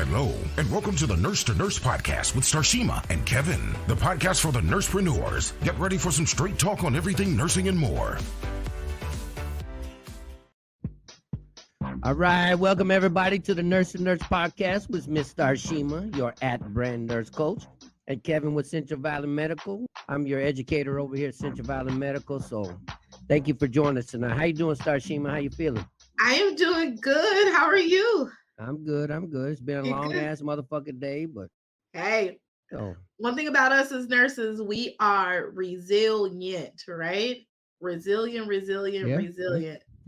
Hello, and welcome to the Nurse to Nurse podcast with Starshema and Kevin, the podcast for the nursepreneurs. Get ready for some straight talk on everything nursing and more. All right, welcome everybody to the Nurse to Nurse podcast with Miss Starshema, your brand nurse coach, and Kevin with Central Valley Medical. I'm your educator over here at Central Valley Medical, so thank you for joining us tonight. How you doing, Starshema? How you feeling? I am doing good. How are you? I'm good. It's been a long-ass motherfucking day, but... Hey, one thing about us as nurses, we are resilient, right? Resilient.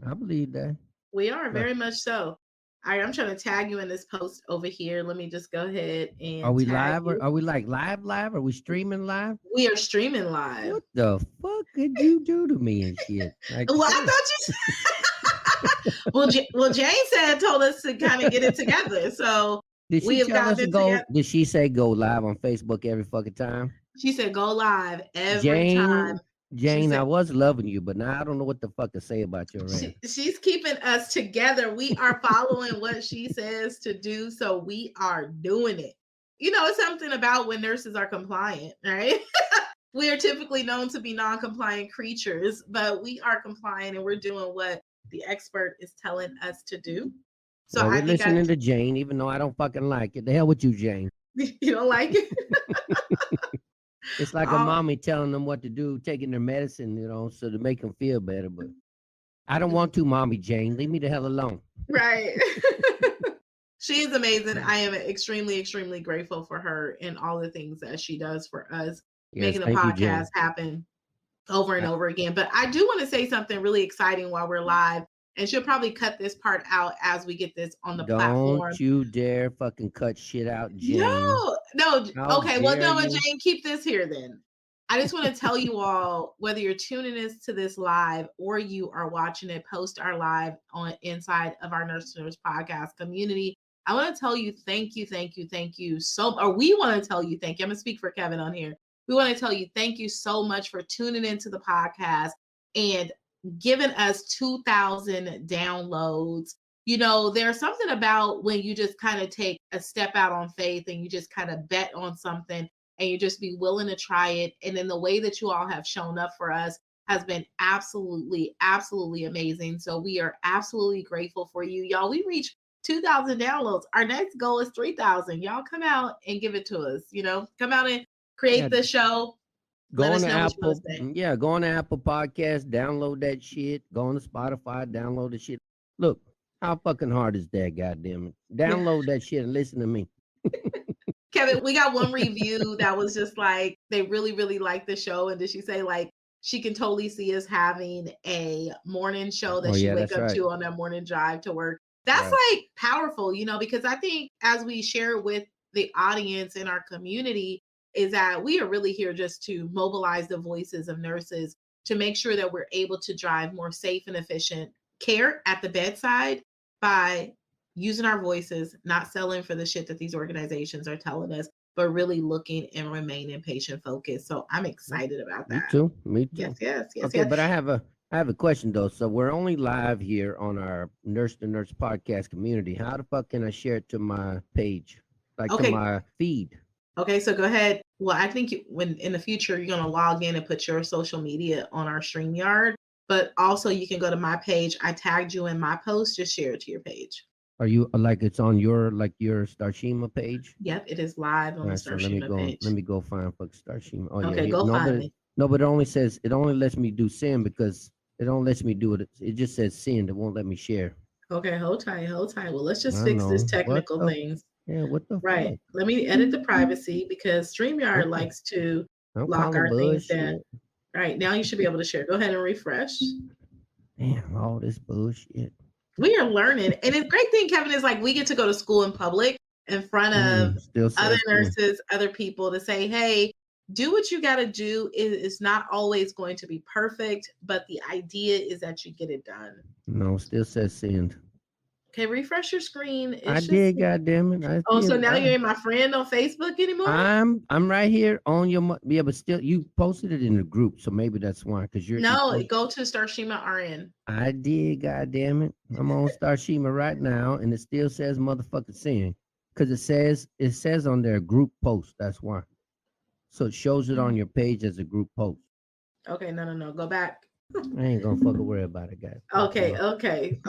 I believe that. We are very much so. All right, I'm trying to tag you in this post over here. Let me just go ahead and Are we live? Or are we like live? Are we streaming live? We are streaming live. What the fuck could you do to me and shit? Like, well, I thought you... well, Jane told us to kind of get it together. So did she tell us to go? Together. Did she say go live on Facebook every fucking time? She said go live every time. Jane, said, I was loving you, but now I don't know what the fuck to say about your rant. She's keeping us together. We are following what she says to do, so we are doing it. You know, it's something about when nurses are compliant, right? We are typically known to be non-compliant creatures, but we are compliant and we're doing what the expert is telling us to do. So well, we're listening to Jane, even though I don't fucking like it. The hell with you, Jane. You don't like it? It's like a mommy telling them what to do, taking their medicine, you know, so to make them feel better. But I don't want to, mommy Jane. Leave me the hell alone. Right. She is amazing. I am extremely, extremely grateful for her and all the things that she does for us, making the podcast happen over and over again. But I do want to say something really exciting while we're live, and she'll probably cut this part out as we get this on the platform. Don't you dare fucking cut shit out, Jane. No. Okay, well, no, Jane, keep this here then. I just want to tell you all, whether you're tuning in to this live or you are watching it post our live on inside of our Nurse to Nurse podcast community, I want to tell you thank you so, or we want to tell you thank you. I'm gonna speak for Kevin on here. We want to tell you thank you so much for tuning into the podcast and giving us 2,000 downloads. You know, there's something about when you just kind of take a step out on faith and you just kind of bet on something and you just be willing to try it. And then the way that you all have shown up for us has been absolutely, absolutely amazing. So we are absolutely grateful for you. Y'all, we reached 2,000 downloads. Our next goal is 3,000. Y'all come out and give it to us. You know, come out and create the show. Go on to Apple. Yeah, go on to Apple Podcasts, download that shit. Go on to Spotify, download the shit. Look, how fucking hard is that, goddamn it? Download that shit and listen to me. Kevin, we got one review that was just like, they really, really liked the show. And did she say, like, she can totally see us having a morning show that she wake up to on that morning drive to work. That's like powerful, you know, because I think as we share with the audience in our community, is that we are really here just to mobilize the voices of nurses to make sure that we're able to drive more safe and efficient care at the bedside by using our voices, not selling for the shit that these organizations are telling us, but really looking and remaining patient focused. So I'm excited about that. Me too. Yes. Okay, but I have a question though. So we're only live here on our Nurse to Nurse podcast community. How the fuck can I share it to my page, to my feed? Okay, so go ahead. Well, I think when in the future, you're going to log in and put your social media on our StreamYard, but also you can go to my page. I tagged you in my post. Just share it to your page. Are you it's on your Starshema page? Yep, it is live on the Starshema page. Let me go find Starshema. Oh, okay, go find me. No, but it only lets me do send because it only lets me do it. It just says send. It won't let me share. Okay, hold tight. Well, let's just fix this technical things. Yeah, what the right. Fuck? Let me edit the privacy because StreamYard likes to lock our things down. All right, now you should be able to share. Go ahead and refresh. Damn, all this bullshit. We are learning. And the great thing, Kevin, is like we get to go to school in public in front of other nurses, other people to say, hey, do what you got to do. It's not always going to be perfect, but the idea is that you get it done. No, still says send. Okay, refresh your screen. I did, goddammit. So now you're my friend on Facebook anymore? I'm right here on your but still you posted it in the group, so maybe that's why. Because go to Starshema RN. I did, goddammit. I'm on Starshema right now, and it still says motherfucking send. Because it says on their group post. That's why. So it shows it on your page as a group post. Okay, no. Go back. I ain't gonna fucking worry about it, guys. Okay. Y'all see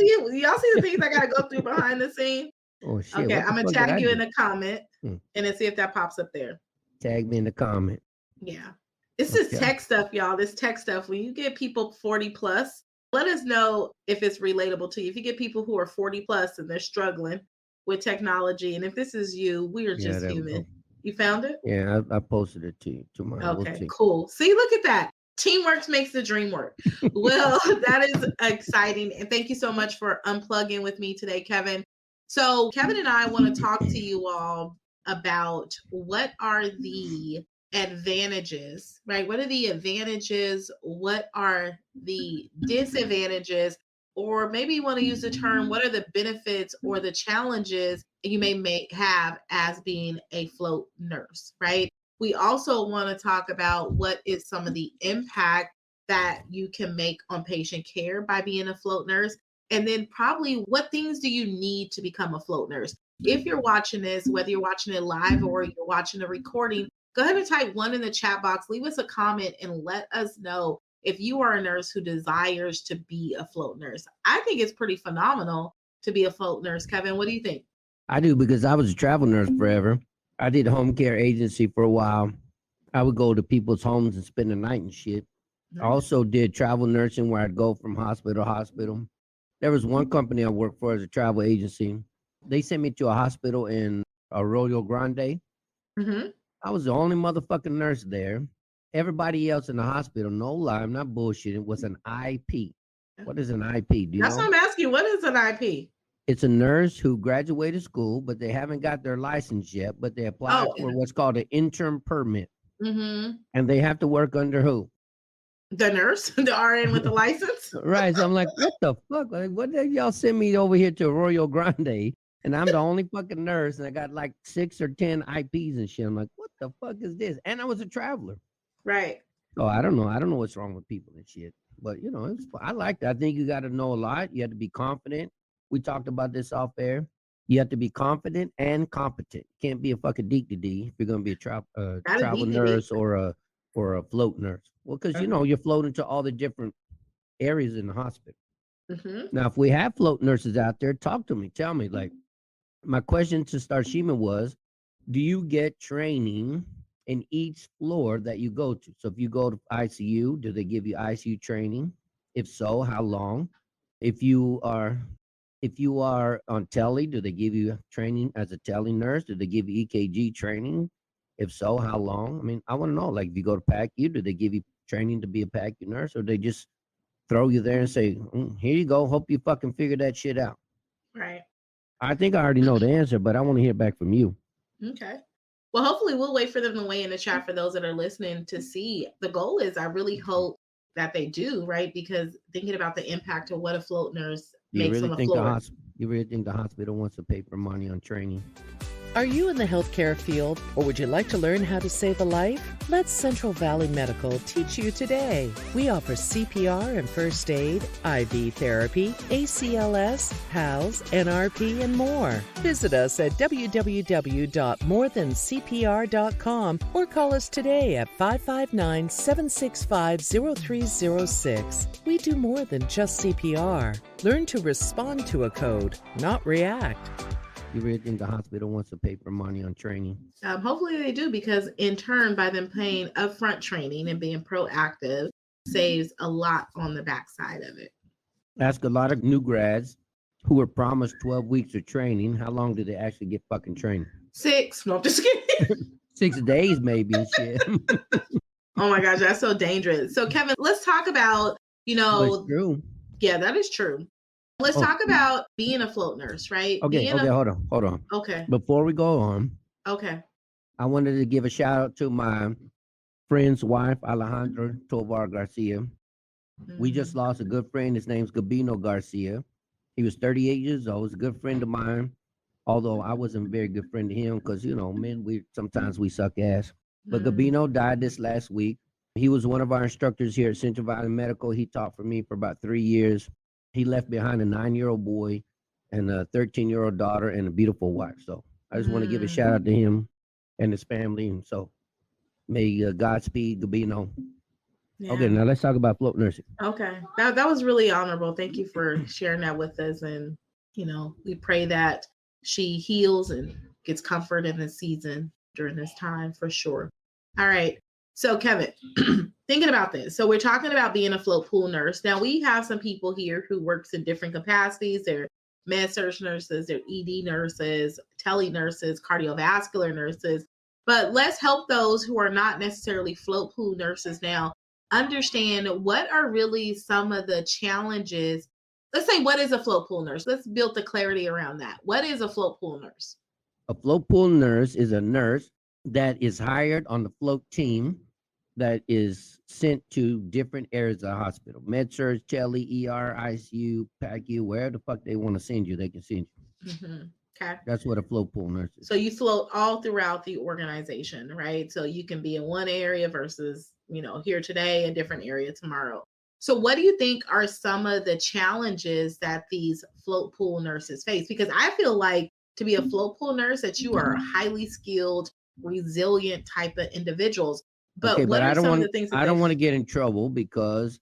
it? Y'all see the things I gotta go through behind the scene? Oh shit. Okay, I'm gonna tag you in the comment Hmm. and then see if that pops up there. Tag me in the comment. Yeah. This is tech stuff, y'all. This tech stuff. When you get people 40 plus, let us know if it's relatable to you. If you get people who are 40 plus and they're struggling with technology, and if this is you, we are just human. You found it? Yeah, I posted it to my. Okay, cool. See, look at that. Teamwork makes the dream work. Well, that is exciting. And thank you so much for unplugging with me today, Kevin. So Kevin and I want to talk to you all about what are the advantages, right? What are the advantages? What are the disadvantages? Or maybe you want to use the term, what are the benefits or the challenges you may have as being a float nurse, right? We also want to talk about what is some of the impact that you can make on patient care by being a float nurse. And then probably what things do you need to become a float nurse? If you're watching this, whether you're watching it live or you're watching a recording, go ahead and type 1 in the chat box, leave us a comment and let us know if you are a nurse who desires to be a float nurse. I think it's pretty phenomenal to be a float nurse. Kevin, what do you think? I do, because I was a travel nurse forever. I did home care agency for a while. I would go to people's homes and spend the night and shit. I also did travel nursing where I'd go from hospital to hospital. There was one company I worked for as a travel agency. They sent me to a hospital in Arroyo Grande. Mm-hmm. I was the only motherfucking nurse there. Everybody else in the hospital, no lie, I'm not bullshitting, was an IP. What is an IP? Do you That's know? what I'm asking. What is an IP? It's a nurse who graduated school, but they haven't got their license yet, but they applied for what's called an intern permit. Mm-hmm. And they have to work under who? The nurse, the RN with the license. Right. So I'm like, what the fuck? Like, what did y'all send me over here to Arroyo Grande? And I'm the only fucking nurse, and I got like 6 or 10 IPs and shit. I'm like, what the fuck is this? And I was a traveler. Right. Oh, I don't know. I don't know what's wrong with people and shit. But you know, I like that. I think you got to know a lot. You have to be confident. We talked about this off air. You have to be confident and competent. You can't be a fucking deek-to-dee if you're gonna be a travel nurse or a float nurse. Well, because you know you're floating to all the different areas in the hospital. Mm-hmm. Now, if we have float nurses out there, talk to me. Tell me. Like, my question to Starshema was, do you get training in each floor that you go to? So if you go to ICU, do they give you ICU training? If so, how long? If you are on tele, do they give you training as a tele nurse? Do they give you EKG training? If so, how long? I mean, I want to know, like, if you go to PACU, do they give you training to be a PACU nurse, or they just throw you there and say, here you go, hope you fucking figure that shit out? Right. I think I already know the answer, but I want to hear back from you. Okay. Well, hopefully we'll wait for them to weigh in the chat for those that are listening to see. The goal is, I really hope that they do, right? Because thinking about the impact of what a float nurse makes on the floor. You really think the hospital wants to pay for money on training? Are you in the healthcare field, or would you like to learn how to save a life? Let Central Valley Medical teach you today. We offer CPR and first aid, IV therapy, ACLS, PALS, NRP, and more. Visit us at www.morethancpr.com or call us today at 559-765-0306. We do more than just CPR. Learn to respond to a code, not react. You really think the hospital wants to pay for money on training? Hopefully they do, because in turn, by them paying upfront training and being proactive, saves a lot on the backside of it. Ask a lot of new grads who were promised 12 weeks of training. How long did they actually get fucking training? 6. No, I'm just kidding. 6 days maybe and shit. Oh my gosh, that's so dangerous. So Kevin, let's talk about, That's true. Yeah, that is true. Let's talk about being a float nurse, right? Okay, hold on. Okay. Before we go on, okay, I wanted to give a shout out to my friend's wife, Alejandra Tovar Garcia. Mm-hmm. We just lost a good friend. His name's Gabino Garcia. He was 38 years old. He's a good friend of mine, although I wasn't a very good friend to him because, men, sometimes we suck ass. But Gabino died this last week. He was one of our instructors here at Central Valley Medical. He taught for me for about 3 years. He left behind a 9-year-old boy and a 13-year-old daughter and a beautiful wife. So I just want to give a shout out to him and his family. And so may Godspeed, Gabino. Yeah. Okay, now let's talk about float nursing. Okay, that was really honorable. Thank you for sharing that with us. And, we pray that she heals and gets comfort in this season during this time for sure. All right. So Kevin, thinking about this. So we're talking about being a float pool nurse. Now we have some people here who works in different capacities. They're med-surg nurses, they're ED nurses, tele nurses, cardiovascular nurses. But let's help those who are not necessarily float pool nurses now understand what are really some of the challenges. Let's say, what is a float pool nurse? Let's build the clarity around that. What is a float pool nurse? A float pool nurse is a nurse that is hired on the float team that is sent to different areas of the hospital. Med-surg, tele, ER, ICU, PACU, wherever the fuck they want to send you, they can send you. Mm-hmm. Okay. That's what a float pool nurse is. So you float all throughout the organization, right? So you can be in one area versus, here today, a different area tomorrow. So what do you think are some of the challenges that these float pool nurses face? Because I feel like to be a float pool nurse, that you are highly skilled, resilient type of individuals. But okay, what are some of the things that I don't want to get in trouble, because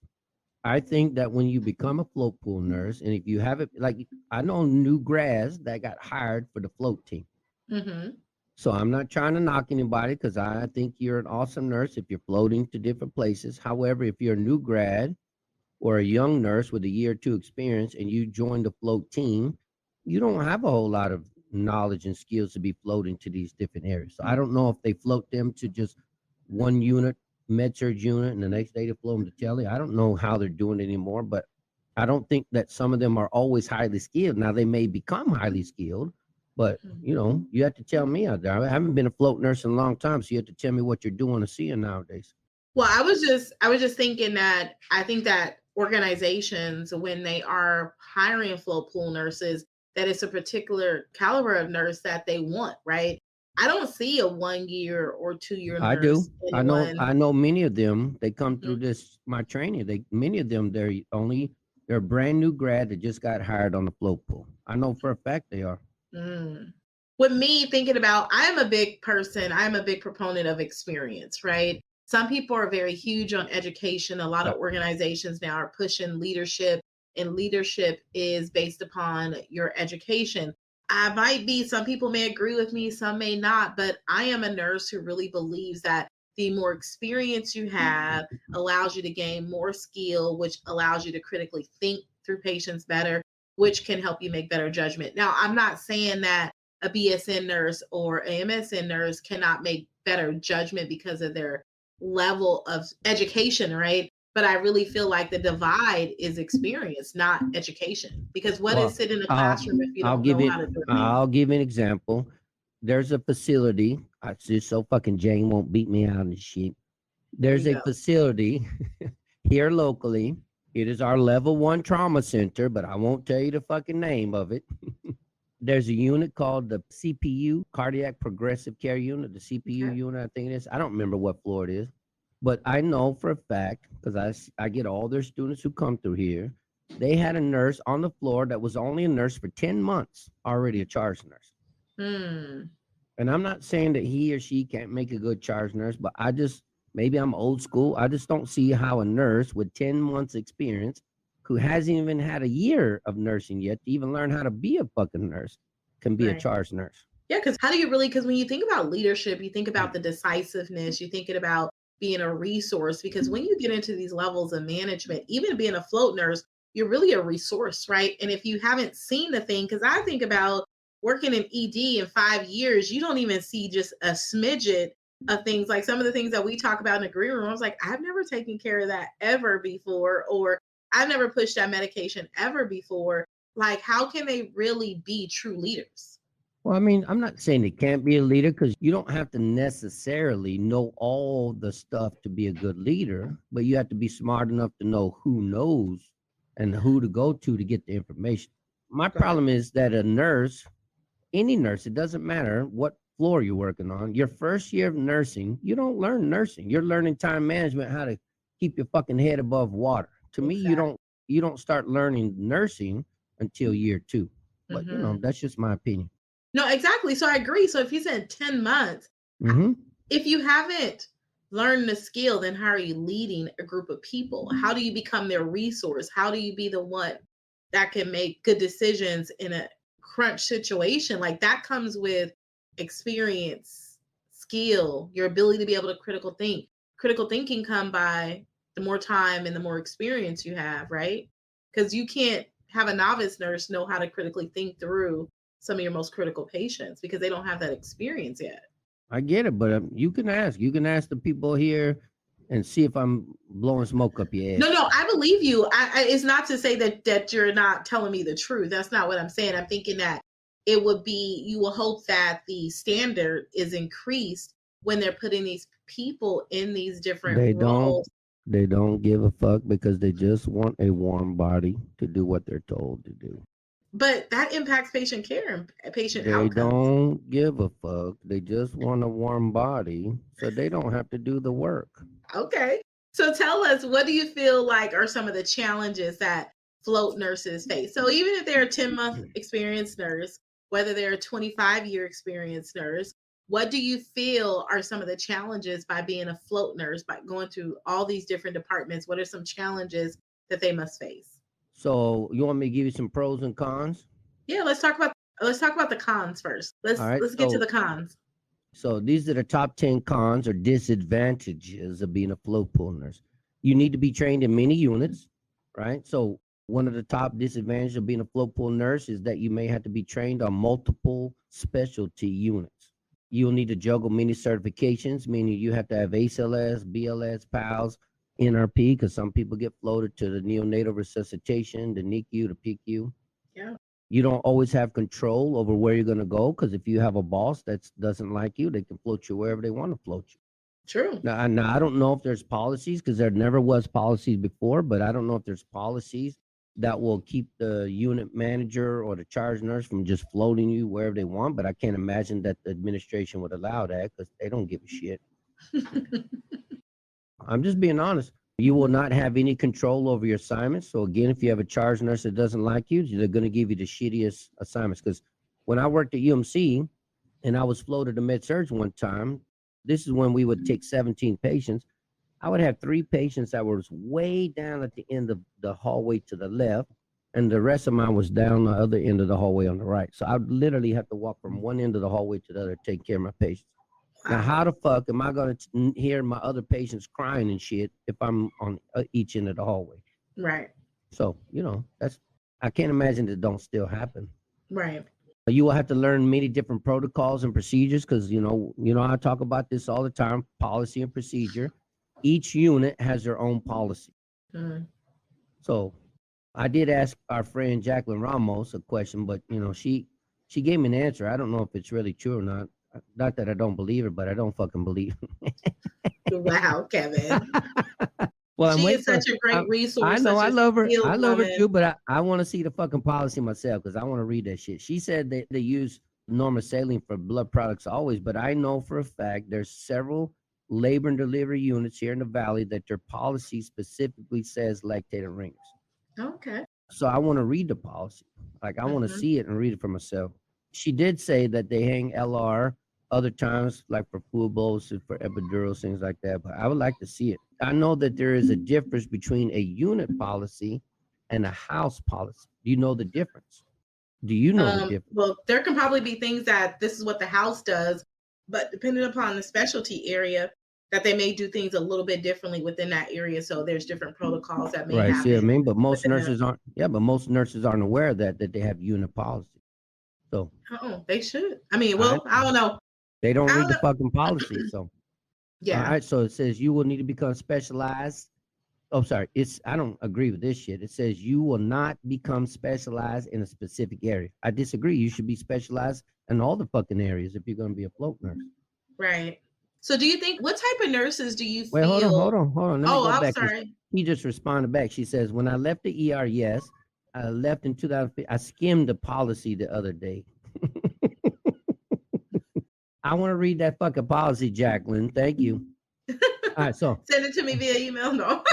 I think that when you become a float pool nurse, and if you have it, like I know new grads that got hired for the float team. Mm-hmm. So I'm not trying to knock anybody, because I think you're an awesome nurse if you're floating to different places. However, if you're a new grad or a young nurse with a year or two experience and you join the float team, you don't have a whole lot of knowledge and skills to be floating to these different areas. So I don't know if they float them to just one unit, med-surg unit, and the next day they float them to tele. I don't know how they're doing it anymore, but I don't think that some of them are always highly skilled. Now they may become highly skilled, but you have to tell me out there. I haven't been a float nurse in a long time, so you have to tell me what you're doing and seeing nowadays. Well, I was just thinking that I think that organizations, when they are hiring float pool nurses, that it's a particular caliber of nurse that they want, right? I don't see a 1 year or 2 year nurse. I do. I know many of them. They come through my training. Many of them, they're a brand new grad that just got hired on the float pool. I know for a fact they are. With me thinking about, I'm a big person. I'm a big proponent of experience, right? Some people are very huge on education. A lot of organizations now are pushing leadership, and leadership is based upon your education. Some people may agree with me, some may not, but I am a nurse who really believes that the more experience you have allows you to gain more skill, which allows you to critically think through patients better, which can help you make better judgment. Now, I'm not saying that a BSN nurse or a MSN nurse cannot make better judgment because of their level of education, right? But I really feel like the divide is experience, not education. Because what is sit in a classroom if you don't know how to do it? I'll give you an example. There's a facility. Just so fucking Jane won't beat me out of shit. There's a facility here locally. It is our level 1 trauma center, but I won't tell you the fucking name of it. There's a unit called the CPU, Cardiac Progressive Care Unit, the CPU unit, I think it is. I don't remember what floor it is. But I know for a fact, because I get all their students who come through here, they had a nurse on the floor that was only a nurse for 10 months, already a charge nurse. And I'm not saying that he or she can't make a good charge nurse, but maybe I'm old school. I just don't see how a nurse with 10 months experience, who hasn't even had a year of nursing yet to even learn how to be a fucking nurse, can be a charge nurse. Yeah, because because when you think about leadership, you think about the decisiveness, you think about being a resource, because when you get into these levels of management, even being a float nurse, you're really a resource, right? And if you haven't seen the thing, because I think about working in ED in 5 years, you don't even see just a smidget of things, like some of the things that we talk about in the green room. I was like, I've never taken care of that ever before, or I've never pushed that medication ever before. Like, how can they really be true leaders? Well, I mean, I'm not saying they can't be a leader, because you don't have to necessarily know all the stuff to be a good leader, but you have to be smart enough to know who knows and who to go to get the information. My problem is that a nurse, any nurse, it doesn't matter what floor you're working on, your first year of nursing, you don't learn nursing. You're learning time management, how to keep your fucking head above water. To me, you don't start learning nursing until year 2. But, that's just my opinion. No, exactly. So I agree. So if you said 10 months, if you haven't learned the skill, then how are you leading a group of people? How do you become their resource? How do you be the one that can make good decisions in a crunch situation? Like that comes with experience, skill, your ability to be able to critical think. Critical thinking come by the more time and the more experience you have, right? Because you can't have a novice nurse know how to critically think through some of your most critical patients because they don't have that experience yet. I get it, but you can ask the people here and see if I'm blowing smoke up your ass. No, I believe you. It's not to say that you're not telling me the truth. That's not what I'm saying. I'm thinking that it would be, you will hope that the standard is increased when they're putting these people in these different roles. They don't give a fuck because they just want a warm body to do what they're told to do. But that impacts patient care and patient outcomes. They don't give a fuck. They just want a warm body so they don't have to do the work. Okay. So tell us, what do you feel like are some of the challenges that float nurses face? So even if they're a 10-month experienced nurse, whether they're a 25-year experienced nurse, what do you feel are some of the challenges by being a float nurse, by going through all these different departments? What are some challenges that they must face? So you want me to give you some pros and cons? Yeah, let's talk about the cons first. Let's get to the cons. So these are the top 10 cons or disadvantages of being a float pool nurse. You need to be trained in many units, right? So one of the top disadvantages of being a float pool nurse is that you may have to be trained on multiple specialty units. You'll need to juggle many certifications, meaning you have to have ACLS, BLS, PALS, NRP, because some people get floated to the neonatal resuscitation, the NICU, the PICU. Yeah. You don't always have control over where you're going to go, because if you have a boss that doesn't like you, they can float you wherever they want to float you. True. Now I don't know if there's policies, because there never was policies before, but I don't know if there's policies that will keep the unit manager or the charge nurse from just floating you wherever they want. But I can't imagine that the administration would allow that, because they don't give a shit. I'm just being honest. You will not have any control over your assignments. So again, if you have a charge nurse that doesn't like you, they're going to give you the shittiest assignments. Because when I worked at UMC and I was floated to med-surg one time, this is when we would take 17 patients. I would have 3 patients that were way down at the end of the hallway to the left, and the rest of mine was down the other end of the hallway on the right. So I would literally have to walk from one end of the hallway to the other to take care of my patients. Now, how the fuck am I going to hear my other patients crying and shit if I'm on each end of the hallway? Right. So, I can't imagine that don't still happen. Right. You will have to learn many different protocols and procedures because, I talk about this all the time, policy and procedure. Each unit has their own policy. So I did ask our friend Jacqueline Ramos a question, but, she gave me an answer. I don't know if it's really true or not. Not that I don't believe her, but I don't fucking believe her. Wow, Kevin. Well, she is such a great resource. I know, I love her. I love her too, but I want to see the fucking policy myself because I want to read that shit. She said they use normal saline for blood products always, but I know for a fact there's several labor and delivery units here in the Valley that their policy specifically says lactated ringers. Okay. So I want to read the policy. Like I want to see it and read it for myself. She did say that they hang LR other times, like for fluid bolus, for epidurals, things like that. But I would like to see it. I know that there is a difference between a unit policy and a house policy. Do you know the difference? Do you know the difference? Well, there can probably be things that this is what the house does, but depending upon the specialty area, that they may do things a little bit differently within that area. So there's different protocols that may happen. Right, see what I mean? But most nurses aren't. Yeah, but most nurses aren't aware of that they have unit policy. So they should. I mean, well, I don't know. They don't read the fucking policy. So yeah. All right. So it says you will need to become specialized. Oh, sorry. I don't agree with this shit. It says you will not become specialized in a specific area. I disagree. You should be specialized in all the fucking areas if you're going to be a float nurse. Right. So do you think, what type of nurses do you feel? Wait, hold on. Let me go I'm back. sorry. He just responded back. She says, when I left the ER, yes. I left in 2005. I skimmed the policy the other day. I want to read that fucking policy, Jacqueline. Thank you. All right, so send it to me via email. No.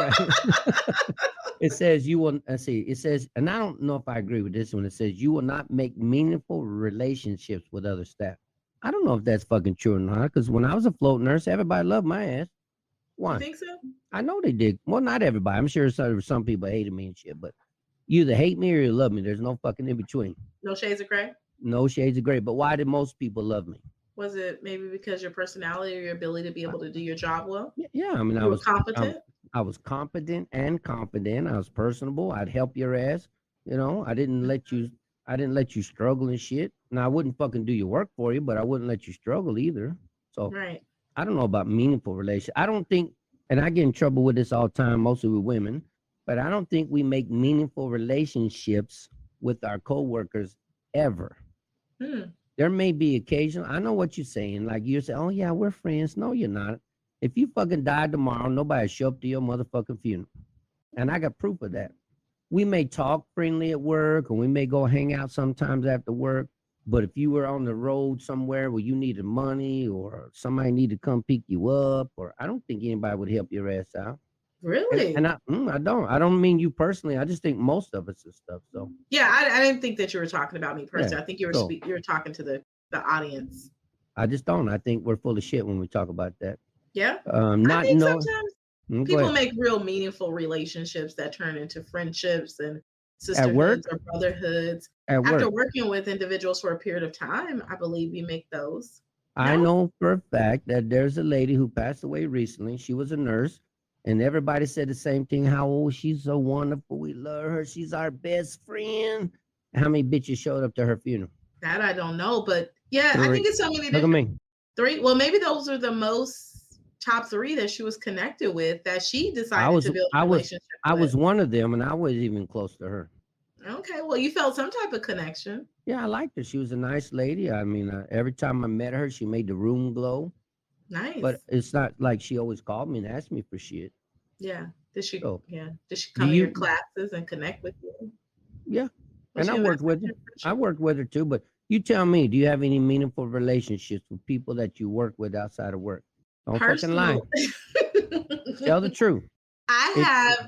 It says you will. Let's see. It says, and I don't know if I agree with this one. It says you will not make meaningful relationships with other staff. I don't know if that's fucking true or not. Because when I was a float nurse, everybody loved my ass. Why? You think so? I know they did. Well, not everybody. I'm sure some people hated me and shit. But you either hate me or you love me. There's no fucking in between. No shades of gray. No shades of gray. But why did most people love me? Was it maybe because your personality or your ability to be able to do your job well? Yeah. I mean, I was competent. I was competent and confident. I was personable. I'd help your ass. You know, I didn't let you struggle and shit. And I wouldn't fucking do your work for you, but I wouldn't let you struggle either. So right. I don't know about meaningful relations. I don't think, and I get in trouble with this all the time, mostly with women, but I don't think we make meaningful relationships with our coworkers ever. There may be occasional. I know what you're saying. Like you say, oh yeah, we're friends. No, you're not. If you fucking died tomorrow, nobody show up to your motherfucking funeral. And I got proof of that. We may talk friendly at work, or we may go hang out sometimes after work. But if you were on the road somewhere where you needed money or somebody needed to come pick you up, or I don't think anybody would help your ass out. Really? And I don't mean you personally. I just think most of us and stuff. So yeah, I didn't think that you were talking about me personally. Yeah, I think you were talking to the audience. I just don't. I think we're full of shit when we talk about that. Yeah. I think sometimes people make real meaningful relationships that turn into friendships and sisterhoods or brotherhoods. After working with individuals for a period of time, I believe you make those. I know for a fact that there's a lady who passed away recently. She was a nurse, and everybody said the same thing. How she's so wonderful. We love her. She's our best friend. How many bitches showed up to her funeral? That I don't know, but yeah, 3. I think it's so many. Look at me. 3. Well, maybe those are the most top 3 that she was connected with that she decided to build a relationship with. I was one of them, and I wasn't even close to her. Okay, well, you felt some type of connection. Yeah, I liked her. She was a nice lady. I mean, every time I met her, she made the room glow. Nice. But it's not like she always called me and asked me for shit. Yeah. Did she come to your classes and connect with you? Yeah. And I worked with her. I worked with her too. But you tell me, do you have any meaningful relationships with people that you work with outside of work? Don't fucking lie. Tell the truth.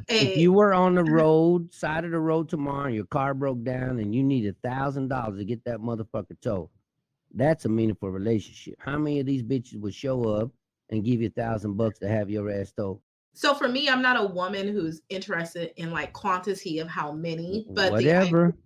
If you were on the side of the road tomorrow, and your car broke down and you need $1,000 to get that motherfucker towed, that's a meaningful relationship. How many of these bitches would show up and give you $1,000 to have your ass towed? So for me, I'm not a woman who's interested in like quantity of how many, but whatever.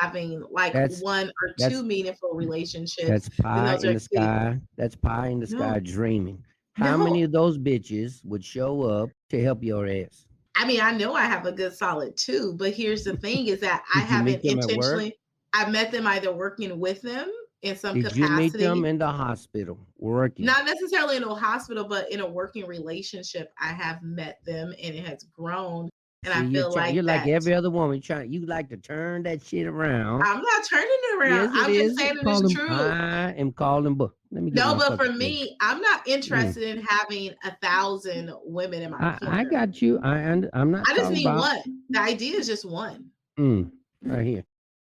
Having like one or two meaningful relationships. That's pie in the sky. That's pie in the sky dreaming. How many of those bitches would show up to help your ass? I mean, I know I have a good solid 2, but here's the thing is that I haven't intentionally, I met them either working with them in some capacity. Did you meet them in the hospital working? Not necessarily in a hospital, but in a working relationship. I have met them and it has grown. And I feel like you're like every other woman you like to turn that shit around. I'm not turning it around. Yes, I'm just saying it's true. I am calling book. No, but for me, I'm not interested in having 1,000 women in my corner. I got you. I'm not. I just need one. The idea is just one. Right here.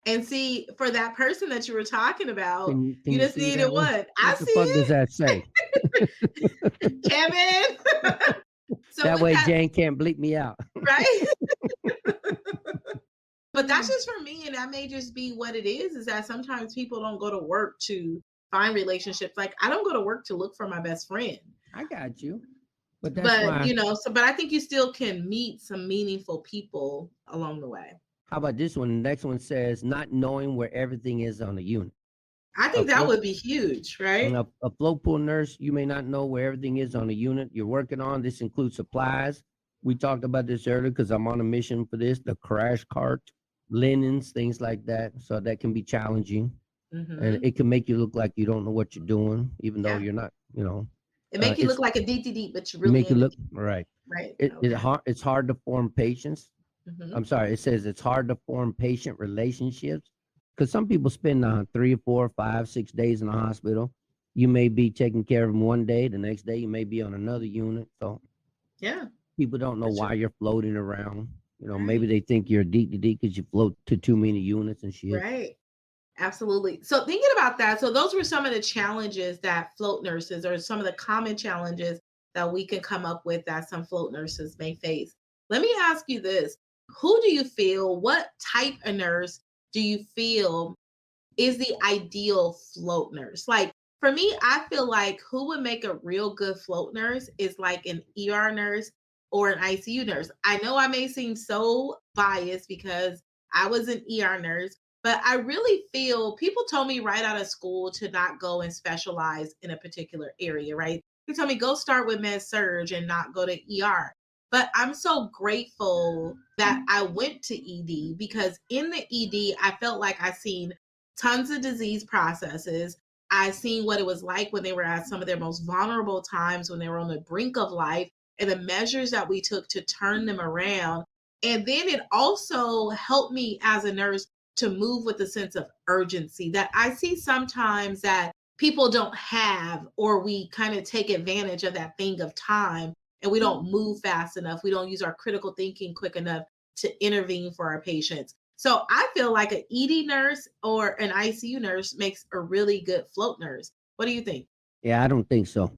And see, for that person that you were talking about, you just needed one. I see what the fuck does that say? Kevin. So that way Jane can't bleep me out. Right? But that's just for me, and that may just be what it is that sometimes people don't go to work to find relationships. Like I don't go to work to look for my best friend. I got you. But but I think you still can meet some meaningful people along the way. How about this one? The next one says not knowing where everything is on the unit. I think that would be huge, right? A float pool nurse, you may not know where everything is on the unit you're working on. This includes supplies. We talked about this earlier because I'm on a mission for this. The crash cart, linens, things like that. So that can be challenging. And it can make you look like you don't know what you're doing, even though you're not, It makes you look like a DTD, but you really make you look right. Right. It's hard to form patience. I'm sorry. It says it's hard to form patient relationships. Because some people spend 3 or 4 or 5, 6 days in the hospital. You may be taking care of them one day. The next day, you may be on another unit. So, people don't know why you're floating around. Maybe they think you're a DTD because you float to too many units and shit. Right. Absolutely. So thinking about that, so those were some of the challenges that float nurses, or some of the common challenges that we can come up with that some float nurses may face. Let me ask you this. who do you feel, what type of nurse do you feel is the ideal float nurse? Like for me, I feel like who would make a real good float nurse is like an ER nurse or an ICU nurse. I know I may seem so biased because I was an ER nurse, but I really feel people told me right out of school to not go and specialize in a particular area, right? They told me go start with med surge and not go to ER. But I'm so grateful that I went to ED because in the ED, I felt like I seen tons of disease processes. I seen what it was like when they were at some of their most vulnerable times, when they were on the brink of life, and the measures that we took to turn them around. And then it also helped me as a nurse to move with a sense of urgency that I see sometimes that people don't have, or we kind of take advantage of that thing of time and we don't move fast enough. We don't use our critical thinking quick enough to intervene for our patients. So I feel like an ED nurse or an ICU nurse makes a really good float nurse. What do you think? Yeah, I don't think so.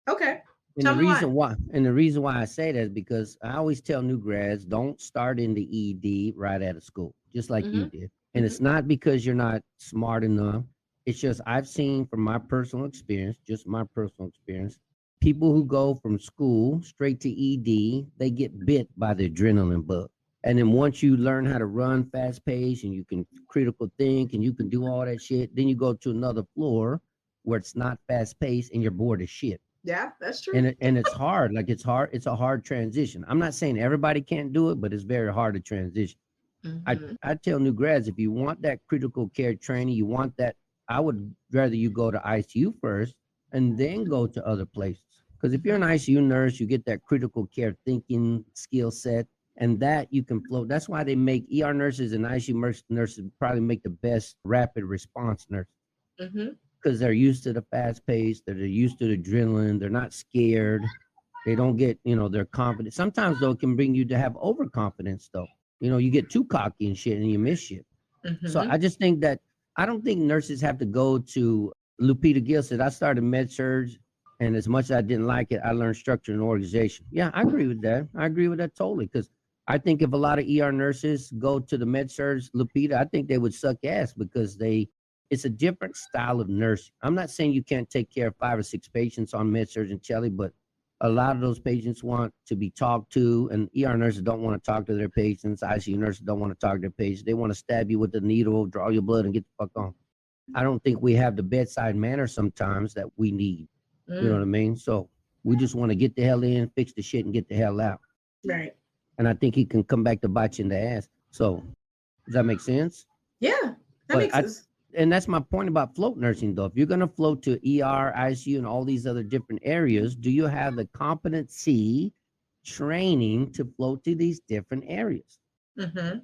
Okay. And Tell the me reason why. the reason why I say that is because I always tell new grads, don't start in the ED right out of school, just like you Hmm. did. And it's not because you're not smart enough. It's just I've seen from my personal experience, just my personal experience, people who go from school straight to ED, they get bit by the adrenaline bug. And then once you learn how to run fast paced and you can critical think and you can do all that shit, then you go to another floor where it's not fast paced and you're bored as shit. Yeah, that's true. And it's hard. Like it's a hard transition. I'm not saying everybody can't do it, but it's very hard to transition. Hmm. I tell new grads, if you want that critical care training, you want that, I would rather you go to ICU first and then go to other places. Because if you're an ICU nurse, you get that critical care thinking skill set, and that you can float. That's why they make ER nurses and ICU nurses probably make the best rapid response nurses, Hmm. because they're used to the fast pace, they're used to the adrenaline, they're not scared, they don't get, they're confident. Sometimes though, it can bring you to have overconfidence though. You get too cocky and shit and you miss shit. So Hmm. I just think that I don't think nurses have to go to Lupita Gill said, I started med surge, and as much as I didn't like it, I learned structure and organization. Yeah, I agree with that. I agree with that totally. Because I think if a lot of ER nurses go to the med surge Lupita, I think they would suck ass because it's a different style of nursing. I'm not saying you can't take care of 5 or 6 patients on med surge and tele, but a lot of those patients want to be talked to, and ER nurses don't want to talk to their patients. ICU nurses don't want to talk to their patients. They want to stab you with the needle, draw your blood, and get the fuck on. I don't think we have the bedside manner sometimes that we need. You know what I Mm, mean? So we just want to get the hell in, fix the shit, and get the hell out. right. And I think he can come back to bite you in the ass. So does that make sense? Yeah, that But makes sense. and that's my point about float nursing though. If you're going to float to ER, ICU, and all these other different areas, do you have the competency training to float to these different areas? Hmm.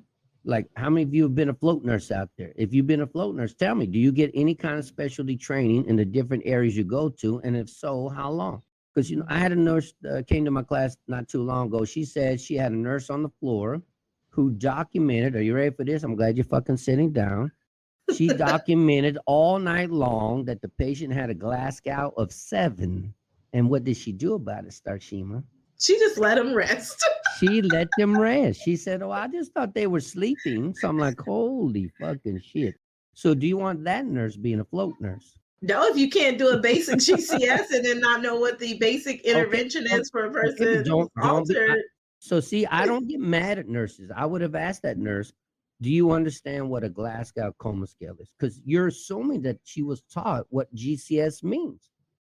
Like, how many of you have been a float nurse out there? If you've been a float nurse, tell me, do you get any kind of specialty training in the different areas you go to? And if so, how long? Because, I had a nurse came to my class not too long ago. She said she had a nurse on the floor who documented, are you ready for this? I'm glad you're fucking sitting down. She documented all night long that the patient had a Glasgow of 7. And what did she do about it, Starshema? She just let him rest. She let them rest. She said, oh, I just thought they were sleeping. So I'm like, holy fucking shit. So do you want that nurse being a float nurse? No, if you can't do a basic GCS and then not know what the basic Okay. intervention is for a Okay, but person who's don't be. altered. So see, I don't get mad at nurses. I would have asked that nurse, do you understand what a Glasgow coma scale is? Because you're assuming that she was taught what GCS means.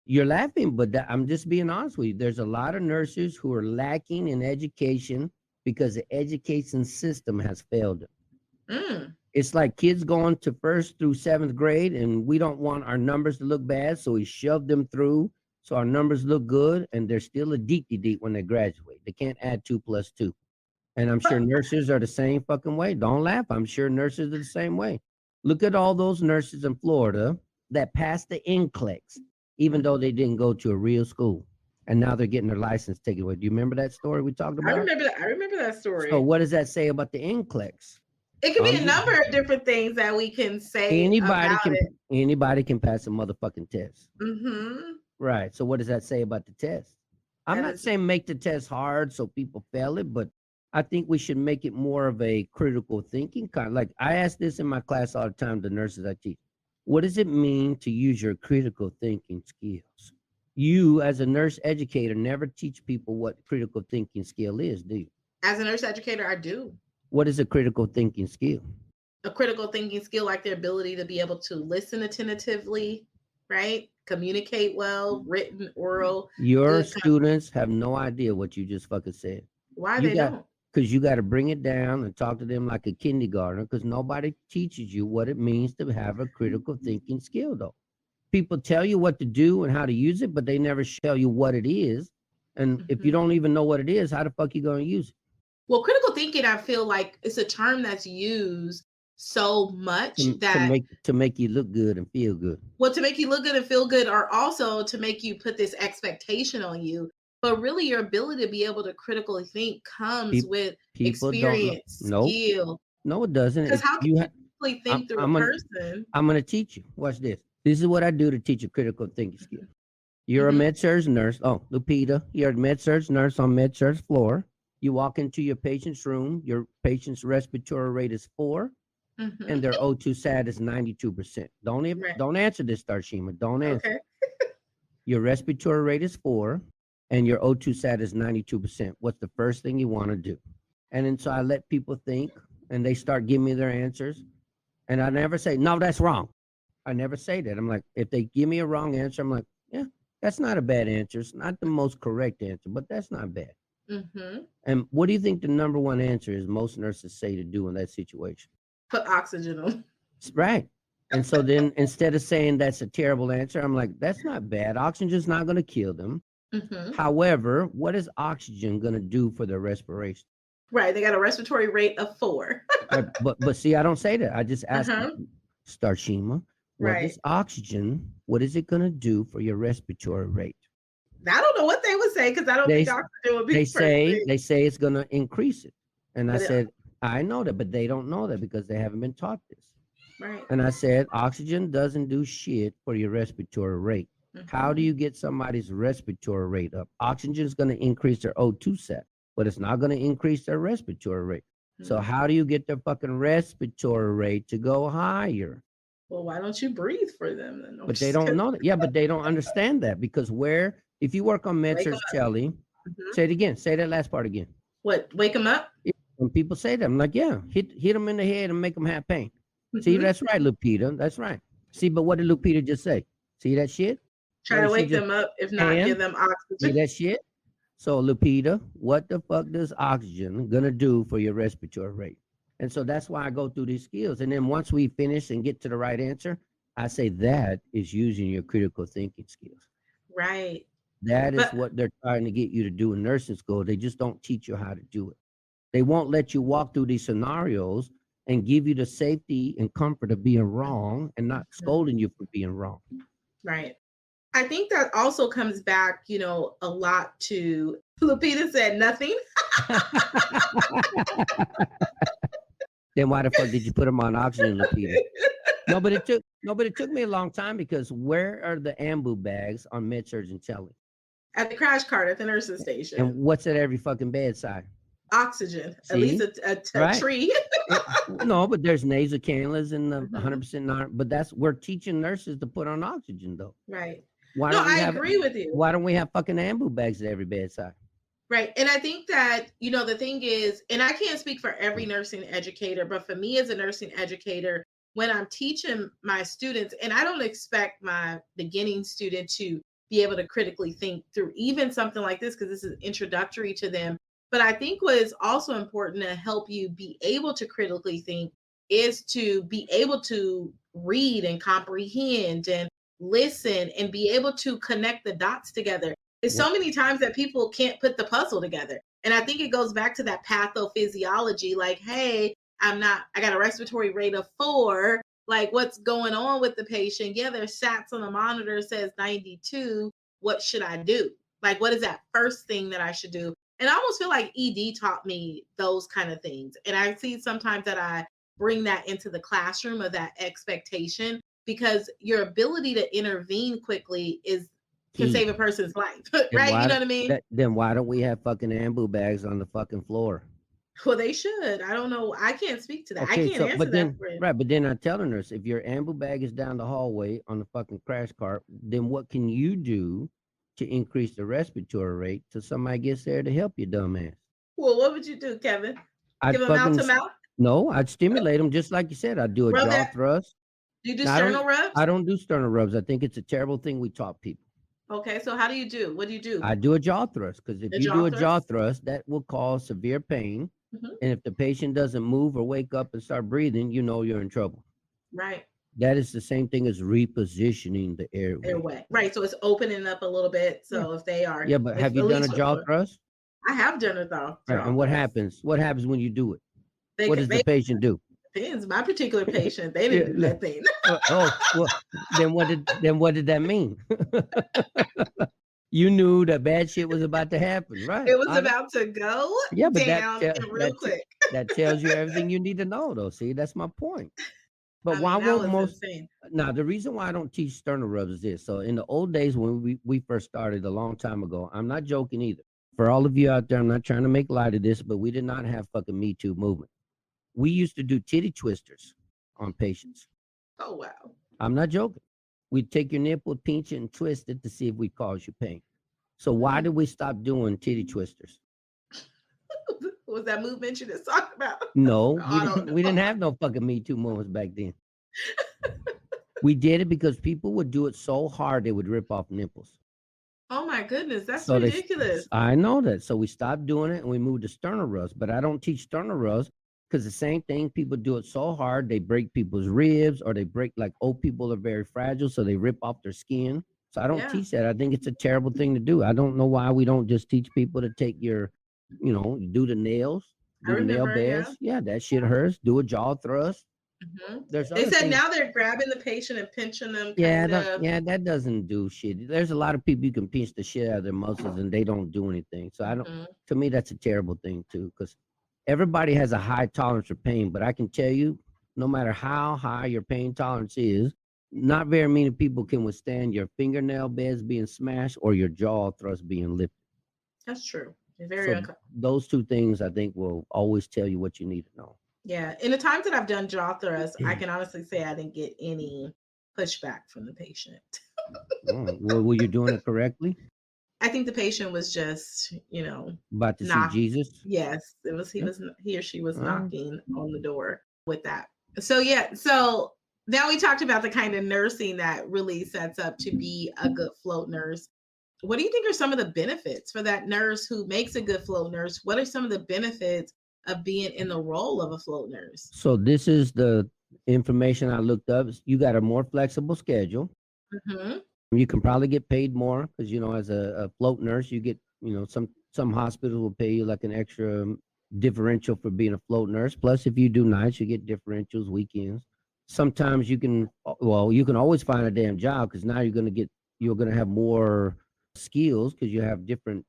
You're laughing, but I'm just being honest with you. There's a lot of nurses who are lacking in education because the education system has failed them. Mm. It's like kids going to 1st through 7th grade, and we don't want our numbers to look bad, so we shove them through so our numbers look good, and they're still a deep when they graduate. They can't add 2 plus 2. And I'm sure nurses are the same fucking way. Don't laugh. I'm sure nurses are the same way. Look at all those nurses in Florida that passed the NCLEX, even though they didn't go to a real school. And now they're getting their license taken away. Do you remember that story we talked I about? remember that. I remember that So story. what does that say about the NCLEX? It could be a number of different things that we can say Anybody about can it. anybody can pass a motherfucking test. Hmm. Right. So what does that say about the test? I'm That not is saying make the test hard so people fail it, but I think we should make it more of a critical thinking kind. Like I ask this in my class all the time, the nurses I teach. What does it mean to use your critical thinking skills? You, as a nurse educator, never teach people what critical thinking skill is, do you? As a nurse educator, I do. What is a critical thinking skill? A critical thinking skill, like the ability to be able to listen attentively, right? Communicate well, written, oral. Your students have no idea what you just fucking said. Why they don't? Because you got to bring it down and talk to them like a kindergartner, because nobody teaches you what it means to have a critical thinking skill, though. People tell you what to do and how to use it, but they never show you what it is. And if you don't even know what it is, how the fuck you going to use it? Well, critical thinking, I feel like it's a term that's used so much to make you look good and feel good. Well, to make you look good and feel good, or also to make you put this expectation on you. But really, your ability to be able to critically think comes with experience, skill. No, it doesn't. Because how can you critically think through a person? I'm going to teach you. Watch this. This is what I do to teach a critical thinking skill. You're a med-surg nurse. Oh, Lupita, you're a med-surg nurse on med-surg floor. You walk into your patient's room. Your patient's respiratory rate is 4, and their O2 sat is 92%. Don't answer this, Starshema. Don't answer. Okay. Your respiratory rate is 4, and your O2 sat is 92%. What's the first thing you want to do? And then so I let people think, and they start giving me their answers. And I never say, no, that's wrong. I never say that. I'm like, if they give me a wrong answer, I'm like, yeah, that's not a bad answer. It's not the most correct answer, but that's not bad. And what do you think the number one answer is most nurses say to do in that situation? Put oxygen on. Right. And so then instead of saying that's a terrible answer, I'm like, that's not bad. Oxygen's not going to kill them. However, what is oxygen going to do for their respiration? Right. They got a respiratory rate of 4. But see, I don't say that. I just ask Starshema, what is oxygen? What is it going to do for your respiratory rate? I don't know what they would say, because I don't think oxygen would be. They say it's going to increase it. And I said, I know that, but they don't know that because they haven't been taught this. Right. And I said, oxygen doesn't do shit for your respiratory rate. How do you get somebody's respiratory rate up? Oxygen is going to increase their O2 set, but it's not going to increase their respiratory rate. So how do you get their fucking respiratory rate to go higher? Well, why don't you breathe for them then? But they don't know that. Yeah, but they don't understand that, because if you work on med-surg tele, say it again. Say that last part again. What? Wake them up? Yeah, when people say that, I'm like, yeah, hit them in the head and make them have pain. See, that's right, Lupita. That's right. See, but what did Lupita just say? See that shit? Try to wake them up, if not give them oxygen. See that shit? So, Lupita, what the fuck does oxygen gonna do for your respiratory rate? And so that's why I go through these skills. And then once we finish and get to the right answer, I say that is using your critical thinking skills. Right. That is what they're trying to get you to do in nursing school. They just don't teach you how to do it. They won't let you walk through these scenarios and give you the safety and comfort of being wrong and not scolding you for being wrong. Right. I think that also comes back, a lot to Lupita said nothing. Then why the fuck did you put them on oxygen, Lupita? No, but it took me a long time, because where are the ambu bags on med-surg and tele? At the crash cart at the nursing station. And what's at every fucking bedside? Oxygen. See? At least a tree. No, but there's nasal cannulas and the 100% not. But we're teaching nurses to put on oxygen, though. Right. I agree with you. Why don't we have fucking ambu bags at every bedside? Right. And I think that, the thing is, and I can't speak for every nursing educator, but for me as a nursing educator, when I'm teaching my students, and I don't expect my beginning student to be able to critically think through even something like this, because this is introductory to them. But I think what is also important to help you be able to critically think is to be able to read and comprehend and listen and be able to connect the dots together. There's so many times that people can't put the puzzle together. And I think it goes back to that pathophysiology, like, hey, I got a respiratory rate of 4. Like, what's going on with the patient? Yeah, their sats on the monitor says 92. What should I do? Like, what is that first thing that I should do? And I almost feel like ED taught me those kind of things. And I see sometimes that I bring that into the classroom of that expectation, because your ability to intervene quickly can save a person's life, right? You know what I mean? Then why don't we have fucking ambu bags on the fucking floor? Well, they should. I don't know. I can't speak to that. I Okay, can't so answer that for you. right, but then I tell the nurse, if your ambu bag is down the hallway on the fucking crash cart, then what can you do to increase the respiratory rate till somebody gets there to help you, dumbass? Well, what would you do, Kevin? I'd Give them mouth fucking to mouth? no, I'd stimulate them just like you said. I'd do a Rub jaw that. thrust. Do you do Now, sternal rubs? I don't do sternal rubs. I think it's a terrible thing we taught people. Okay, so how do you do? What do you do? I do a jaw thrust because if you do a jaw thrust, that will cause severe pain. And if the patient doesn't move or wake up and start breathing, you know you're in trouble. Right. That is the same thing as repositioning the airway. Right. So it's opening up a little bit. So if they are. Yeah, but have you done a jaw thrust? I have done a jaw thrust. Right. And what happens? What happens when you do it? What does the patient do? Depends. My particular patient, they didn't do that thing. Well, then what did that mean? You knew that bad shit was about to happen, right? It was about to go down real quick. That tells you everything you need to know, though. See, that's my point. But why won't most? Now, the reason why I don't teach sternal rubs is this. So in the old days when we first started a long time ago, I'm not joking either. For all of you out there, I'm not trying to make light of this, but we did not have fucking Me Too movement. We used to do titty twisters on patients. Oh, wow. I'm not joking. We'd take your nipple, pinch it, and twist it to see if we cause you pain. So why did we stop doing titty twisters? Was that movement you just talked about? No, we didn't have no fucking Me Too moments back then. We did it because people would do it so hard they would rip off nipples. Oh my goodness, that's ridiculous. I know that. So we stopped doing it and we moved to sternal rubs. But I don't teach sternal rubs because the same thing, people do it so hard they break people's ribs, or they break, like, old people are very fragile, so they rip off their skin. So I don't teach that. I think it's a terrible thing to do. I don't know why we don't just teach people to take your, do the nails, do the nail beds. Yeah, that shit hurts. Do a jaw thrust. They said now they're grabbing the patient and pinching them. That doesn't do shit. There's a lot of people you can pinch the shit out of their muscles and they don't do anything. So I don't. To me, that's a terrible thing too, because everybody has a high tolerance for pain. But I can tell you, no matter how high your pain tolerance is, not very many people can withstand your fingernail beds being smashed or your jaw thrust being lifted. That's true. Very those two things, I think, will always tell you what you need to know. Yeah. In the times that I've done jaw thrusts, I can honestly say I didn't get any pushback from the patient. Well, were you doing it correctly? I think the patient was just, about to see Jesus. Yes, it was. He or she was knocking on the door with that. So yeah. So now we talked about the kind of nursing that really sets up to be a good float nurse. What do you think are some of the benefits for that nurse who makes a good float nurse? What are some of the benefits of being in the role of a float nurse? So this is the information I looked up. You got a more flexible schedule. You can probably get paid more because, as a float nurse, you get, some hospitals will pay you like an extra differential for being a float nurse. Plus, if you do nights, you get differentials, weekends. Sometimes you can always find a damn job because now you're going to have more skills because you have different,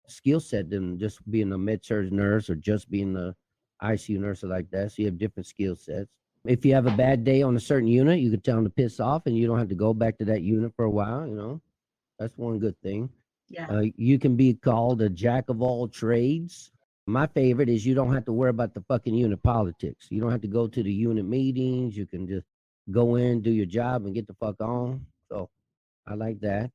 skill set than just being a med-surg nurse or just being a ICU nurse or like that. So you have different skill sets. If you have a bad day on a certain unit, you can tell them to piss off and you don't have to go back to that unit for a while, That's one good thing. Yeah. You can be called a jack of all trades. My favorite is you don't have to worry about the fucking unit politics. You don't have to go to the unit meetings. You can just go in, do your job, and get the fuck on. So I like that.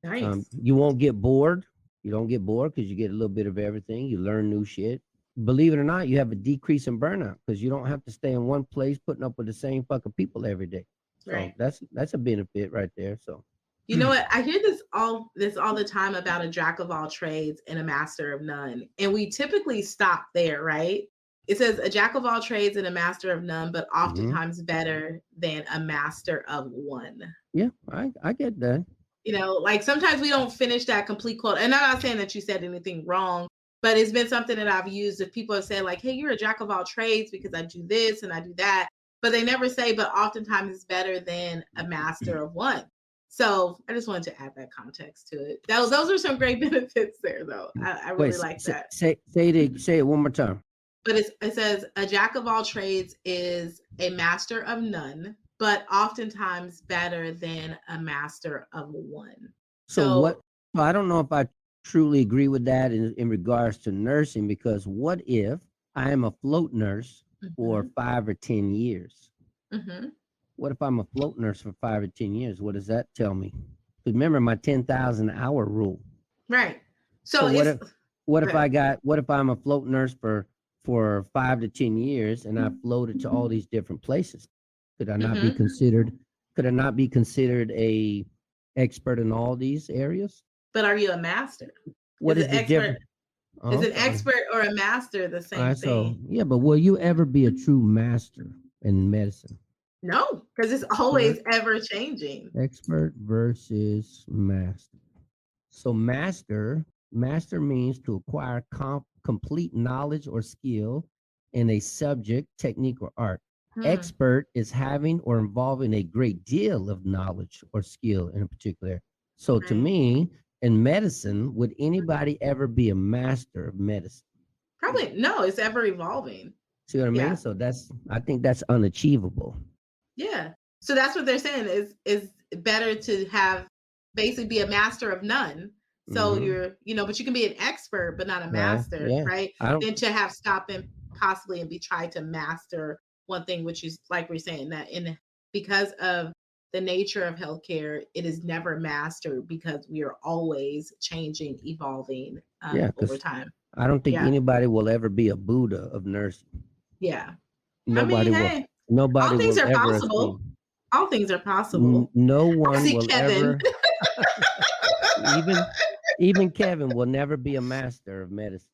Nice. You won't get bored. You don't get bored because you get a little bit of everything. You learn new shit. Believe it or not, you have a decrease in burnout because you don't have to stay in one place putting up with the same fucking people every day. So right. That's a benefit right there. So you know what? I hear this all the time about a jack of all trades and a master of none. And we typically stop there, right? It says a jack of all trades and a master of none, but oftentimes better than a master of one. Yeah, I get that. Like sometimes we don't finish that complete quote. And I'm not saying that you said anything wrong, but it's been something that I've used. If people have said like, hey, you're a jack of all trades because I do this and I do that, but they never say, but oftentimes it's better than a master of one. So I just wanted to add that context to it. Those are some great benefits there, though. I really like that. Say it one more time. But it says a jack of all trades is a master of none, but oftentimes better than a master of one. So what? I don't know if I truly agree with that in regards to nursing, because what if I am a float nurse for 5 or 10 years? What if I'm a float nurse for 5 or 10 years? What does that tell me? Remember my 10,000 hour rule. Right. So what if I'm a float nurse for 5 to 10 years and I floated to all these different places? Could I not be considered a expert in all these areas? But are you a master? What is the difference? Is an expert or a master the same thing? Yeah, but will you ever be a true master in medicine? No, because it's always ever changing. Expert versus master. So master means to acquire complete knowledge or skill in a subject, technique, or art. Expert is having or involving a great deal of knowledge or skill in a particular area. So to me, in medicine, would anybody ever be a master of medicine? Probably no, it's ever evolving. See what I mean? So I think that's unachievable. Yeah. So that's what they're saying is better to have basically be a master of none. So you're, but you can be an expert, but not a master, right? Than to have stopped and possibly and be trying to master one thing, which is like we're saying that because of the nature of healthcare, it is never mastered because we are always changing, evolving over time. I don't think anybody will ever be a Buddha of nursing. Yeah. Nobody will. Nobody all things will are ever possible. Assume. All things are possible. No one will Kevin. ever. even Kevin will never be a master of medicine.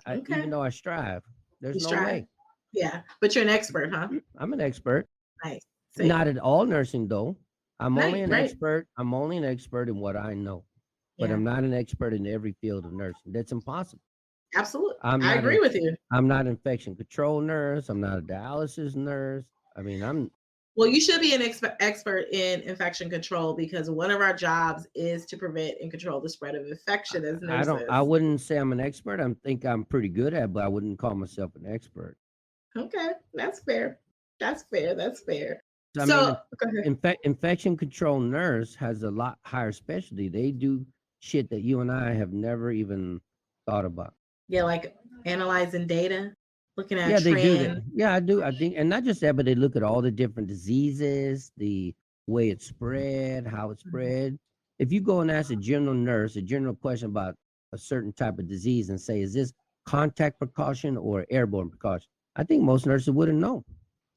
Even though I strive, there's no way. Yeah, but you're an expert, huh? I'm an expert. Nice. Not at all nursing though. I'm only an expert. I'm only an expert in what I know, but I'm not an expert in every field of nursing. That's impossible. Absolutely. I agree with you. I'm not an infection control nurse. I'm not a dialysis nurse. I mean, well, you should be an expert in infection control because one of our jobs is to prevent and control the spread of infection as nurses. I wouldn't say I'm an expert. I think I'm pretty good at it, but I wouldn't call myself an expert. Okay, that's fair. That's fair. So infection control nurse has a lot higher specialty. They do shit that you and I have never even thought about. Yeah, like analyzing data, looking at trend. They do that. Yeah, I do. I think, and not just that, but they look at all the different diseases, the way it's spread, how it's spread. If you go and ask a general nurse a general question about a certain type of disease and say, is this contact precaution or airborne precaution? I think most nurses wouldn't know.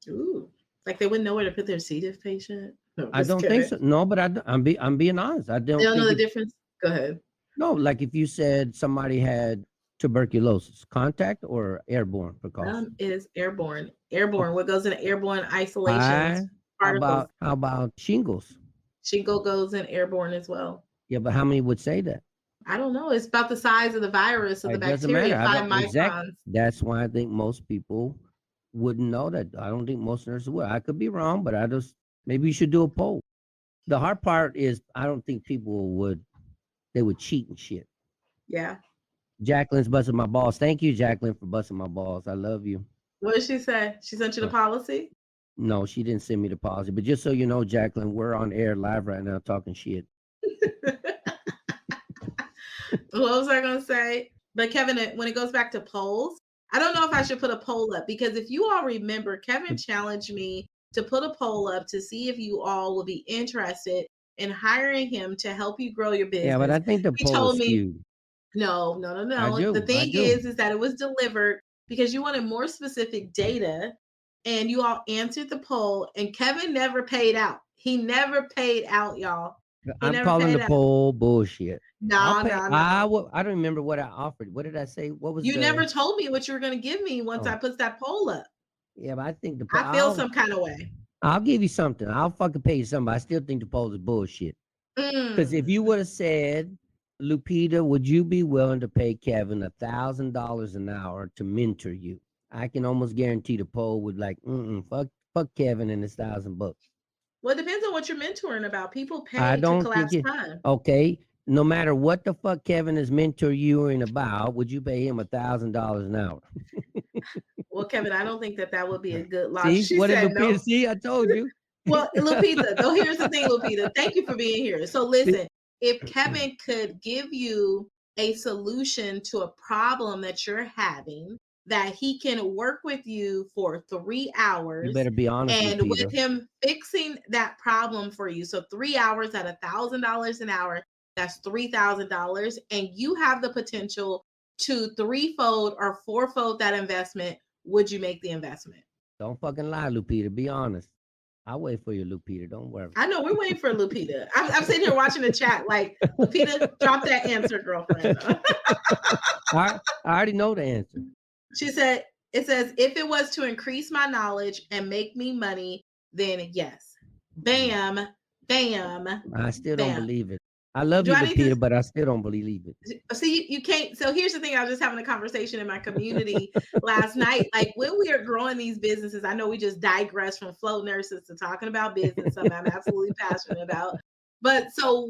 Ooh, like they wouldn't know where to put their C. diff patient? No, I don't think so. No, but I'm being honest. I don't know the difference. Go ahead. No, like if you said somebody had tuberculosis, contact or airborne precaution? Is airborne. Airborne. What goes in airborne isolation? How about shingles? Shingle goes in airborne as well. Yeah, but how many would say that? I don't know. It's about the size of the virus of the bacteria. 5 microns. Exactly. That's why I think most people wouldn't know that. I don't think most nurses would. I could be wrong, but maybe you should do a poll. The hard part is I don't think people would cheat and shit. Yeah. Jacqueline's busting my balls. Thank you, Jacqueline, for busting my balls. I love you. What did she say? She sent you the policy? No, she didn't send me the policy. But just so you know, Jacqueline, we're on air live right now talking shit. What was I going to say? But Kevin, when it goes back to polls, I don't know if I should put a poll up because if you all remember, Kevin challenged me to put a poll up to see if you all will be interested in hiring him to help you grow your business. Yeah, but I think the poll is skewed. No. The thing is that it was delivered because you wanted more specific data and you all answered the poll and Kevin never paid out. He never paid out, y'all. I'm calling the poll bullshit. No. I don't remember what I offered. What did I say? What was you never told me what you were going to give me once I put that poll up. Yeah, but I think I feel some kind of way. I'll give you something. I'll fucking pay you something. But I still think the poll is bullshit. Because if you would have said, Lupita, would you be willing to pay Kevin $1,000 an hour to mentor you? I can almost guarantee the poll would fuck Kevin and his $1,000. Well, it depends on what you're mentoring about. People pay to collapse time. Okay, no matter what the fuck Kevin is mentoring about, would you pay him $1,000 an hour? Well, Kevin, I don't think that would be a good lot. See, what did Lupita see? I told you. Well, Lupita, though, here's the thing, Lupita. Thank you for being here. So listen, if Kevin could give you a solution to a problem that you're having, that he can work with you for 3 hours. You better be honest, and Lupita. with him fixing that problem for you. So 3 hours at $1,000 an hour, that's $3,000. And you have the potential to threefold or fourfold that investment. Would you make the investment? Don't fucking lie, Lupita. Be honest. I'll wait for you, Lupita. Don't worry. I know we're waiting for Lupita. I'm sitting here watching the chat like, Lupita, drop that answer, girlfriend. I already know the answer. She said, it says, if it was to increase my knowledge and make me money, then yes. Bam, bam. I still bam. don't believe it. I love you, Lupita, but I still don't believe it. See, you can't. So here's the thing. I was just having a conversation in my community last night. Like, when we are growing these businesses, I know we just digress from float nurses to talking about business, something I'm absolutely passionate about. But so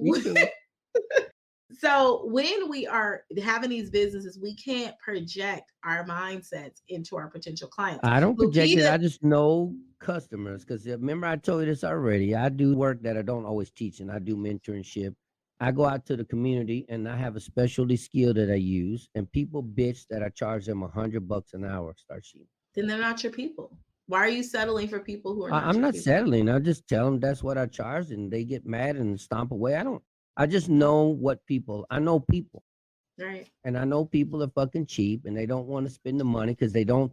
when we are having these businesses, we can't project our mindsets into our potential clients. I don't project it. I just know customers, because remember I told you this already. I do work that I don't always teach, and I do mentorship. I go out to the community and I have a specialty skill that I use, and people bitch that I charge them $100 an hour, Starshema. Then they're not your people. Why are you settling for people who are not I'm not people? settling. I just tell them that's what I charge, and they get mad and stomp away. I just know what people, I know people. Right. And I know people are fucking cheap and they don't want to spend the money because they don't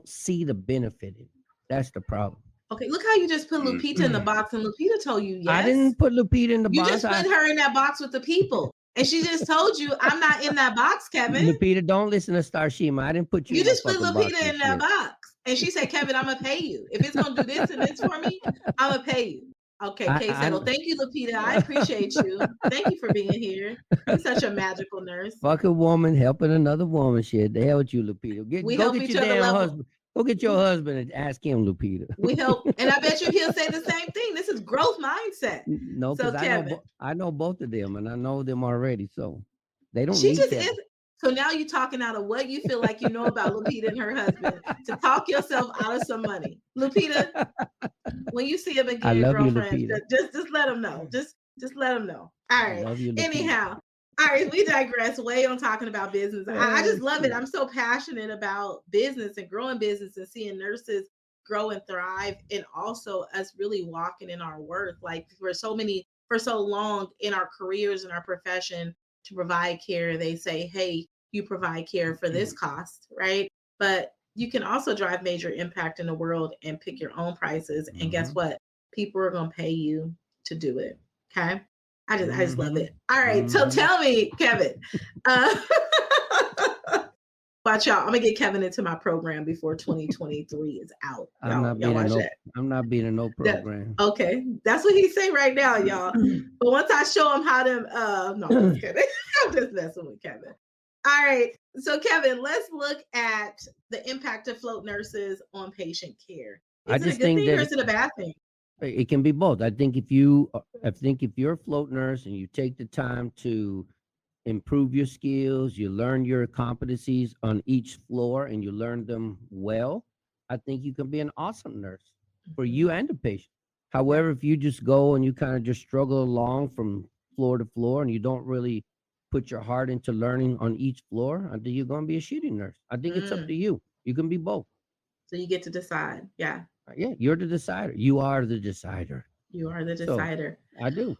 see the benefit in it. That's the problem. Okay, look how you just put Lupita in the box, and Lupita told you yes. I didn't put Lupita in the box. You just put her in that box with the people. And she just told you, I'm not in that box, Kevin. Lupita, don't listen to Starshema. I didn't put you in just put Lupita in that box. And she said, Kevin, I'm going to pay you. If it's going to do this and this for me, I'm going to pay you. Okay, Kay said, well, thank you, Lupita. I appreciate you. Thank you for being here. You're such a magical nurse. Fucking woman helping another woman. Shit. The hell with you, Lupita. Go get your damn husband. Go get your husband and ask him, Lupita. We help. And I bet you he'll say the same thing. This is growth mindset. No, because I know both of them, and I know them already. So they don't need that. So now you're talking out of what you feel like you know about Lupita and her husband to talk yourself out of some money. Lupita, when you see him again, girlfriend, just let him know. Just let him know. All right. Anyhow. All right, we digress way on talking about business. I just love it. I'm so passionate about business and growing business and seeing nurses grow and thrive, and also us really walking in our worth. Like, for so long in our careers and our profession to provide care, they say, hey, you provide care for this cost, right? But you can also drive major impact in the world and pick your own prices. And guess what? People are going to pay you to do it. Okay. I just love it. All right. So tell me, Kevin, watch y'all. I'm going to get Kevin into my program before 2023 is out. I'm not being in no program. Okay. That's what he's saying right now, y'all. But once I show him how to, no, I'm just kidding. I'm just messing with Kevin. All right. So Kevin, let's look at the impact of float nurses on patient care. Is it a good thing or is it a bad thing? It can be both. I think if you're a float nurse and you take the time to improve your skills, you learn your competencies on each floor and you learn them well, I think you can be an awesome nurse for you and the patient. However, if you just go and you kind of just struggle along from floor to floor and you don't really put your heart into learning on each floor, I think you're going to be a shitty nurse. I think it's up to you. You can be both. So you get to decide. Yeah. Yeah, you're the decider. You are the decider. You are the decider. So, I do.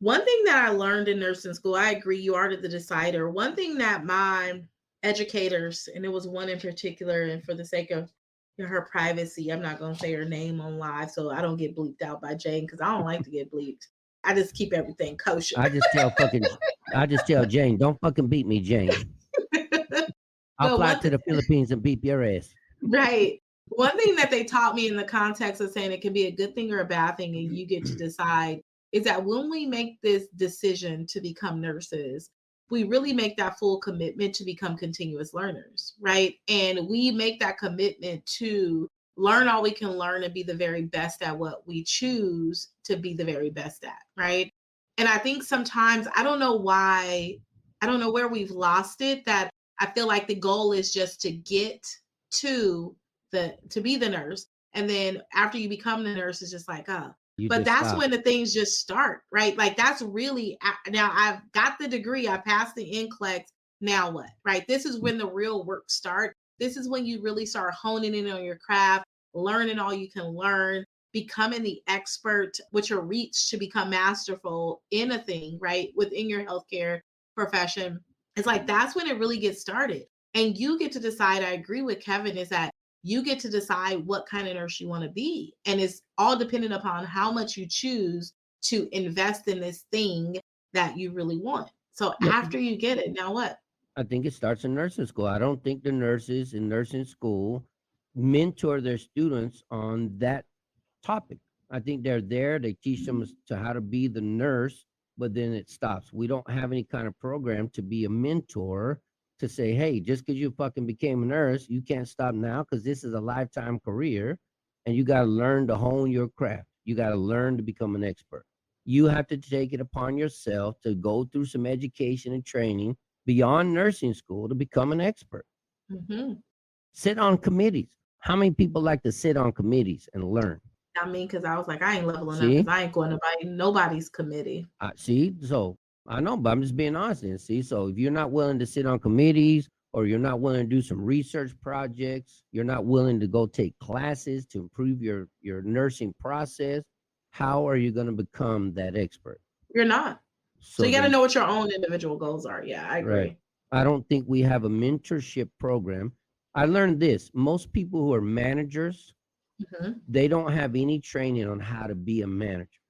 One thing that I learned in nursing school, I agree, you are the decider. One thing that my educators, and it was one in particular, and for the sake of her privacy, I'm not going to say her name on live so I don't get bleeped out by Jane, because I don't like to get bleeped. I just keep everything kosher. I just tell Jane, don't fucking beat me, Jane. I'll fly to the Philippines and beat your ass. Right. One thing that they taught me in the context of saying it can be a good thing or a bad thing, and you get to decide, is that when we make this decision to become nurses, we really make that full commitment to become continuous learners, right? And we make that commitment to learn all we can learn and be the very best at what we choose to be the very best at, right? And I think sometimes, I don't know why, I don't know where we've lost it, that I feel like the goal is just to get to be the nurse. And then after you become the nurse, it's just like, but that's when the things just start, right? Like, that's really, now I've got the degree, I passed the NCLEX, now what, right? This is when the real work starts. This is when you really start honing in on your craft, learning all you can learn, becoming the expert with your reach to become masterful in a thing, right? Within your healthcare profession. It's like that's when it really gets started. And you get to decide. I agree with Kevin, is that you get to decide what kind of nurse you want to be. And it's all dependent upon how much you choose to invest in this thing that you really want. So after you get it, now what? I think it starts in nursing school. I don't think the nurses in nursing school mentor their students on that topic. I think they're there, they teach them to how to be the nurse, but then it stops. We don't have any kind of program to be a mentor to say, hey, just because you fucking became a nurse, you can't stop now because this is a lifetime career and you got to learn to hone your craft. You got to learn to become an expert. You have to take it upon yourself to go through some education and training beyond nursing school to become an expert. Mm-hmm. Sit on committees. How many people like to sit on committees and learn? I mean, because I was like, I ain't leveling up because I ain't going to nobody's committee. See, so I know, but I'm just being honest. And see, so if you're not willing to sit on committees or you're not willing to do some research projects, you're not willing to go take classes to improve your nursing process, how are you going to become that expert? You're not. So you got to know what your own individual goals are. Yeah, I agree. Right. I don't think we have a mentorship program. I learned this. Most people who are managers, they don't have any training on how to be a manager.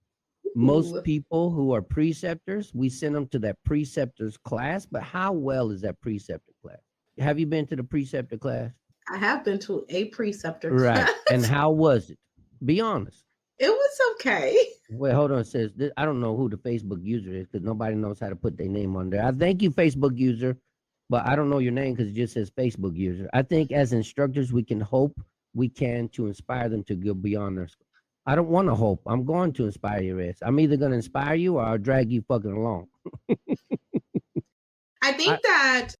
Most people who are preceptors, we send them to that preceptors class, but how well is that preceptor class? Have you been to the preceptor class? I have been to a preceptor class. Right. And how was it? Be honest. It was okay. Wait, hold on. It says, I don't know who the Facebook user is because nobody knows how to put their name on there. I thank you, Facebook user, but I don't know your name because it just says Facebook user. I think as instructors, we can hope we can to inspire them to go beyond their school. I don't want to hope. I'm going to inspire your ass. I'm either going to inspire you or I'll drag you fucking along. I think that,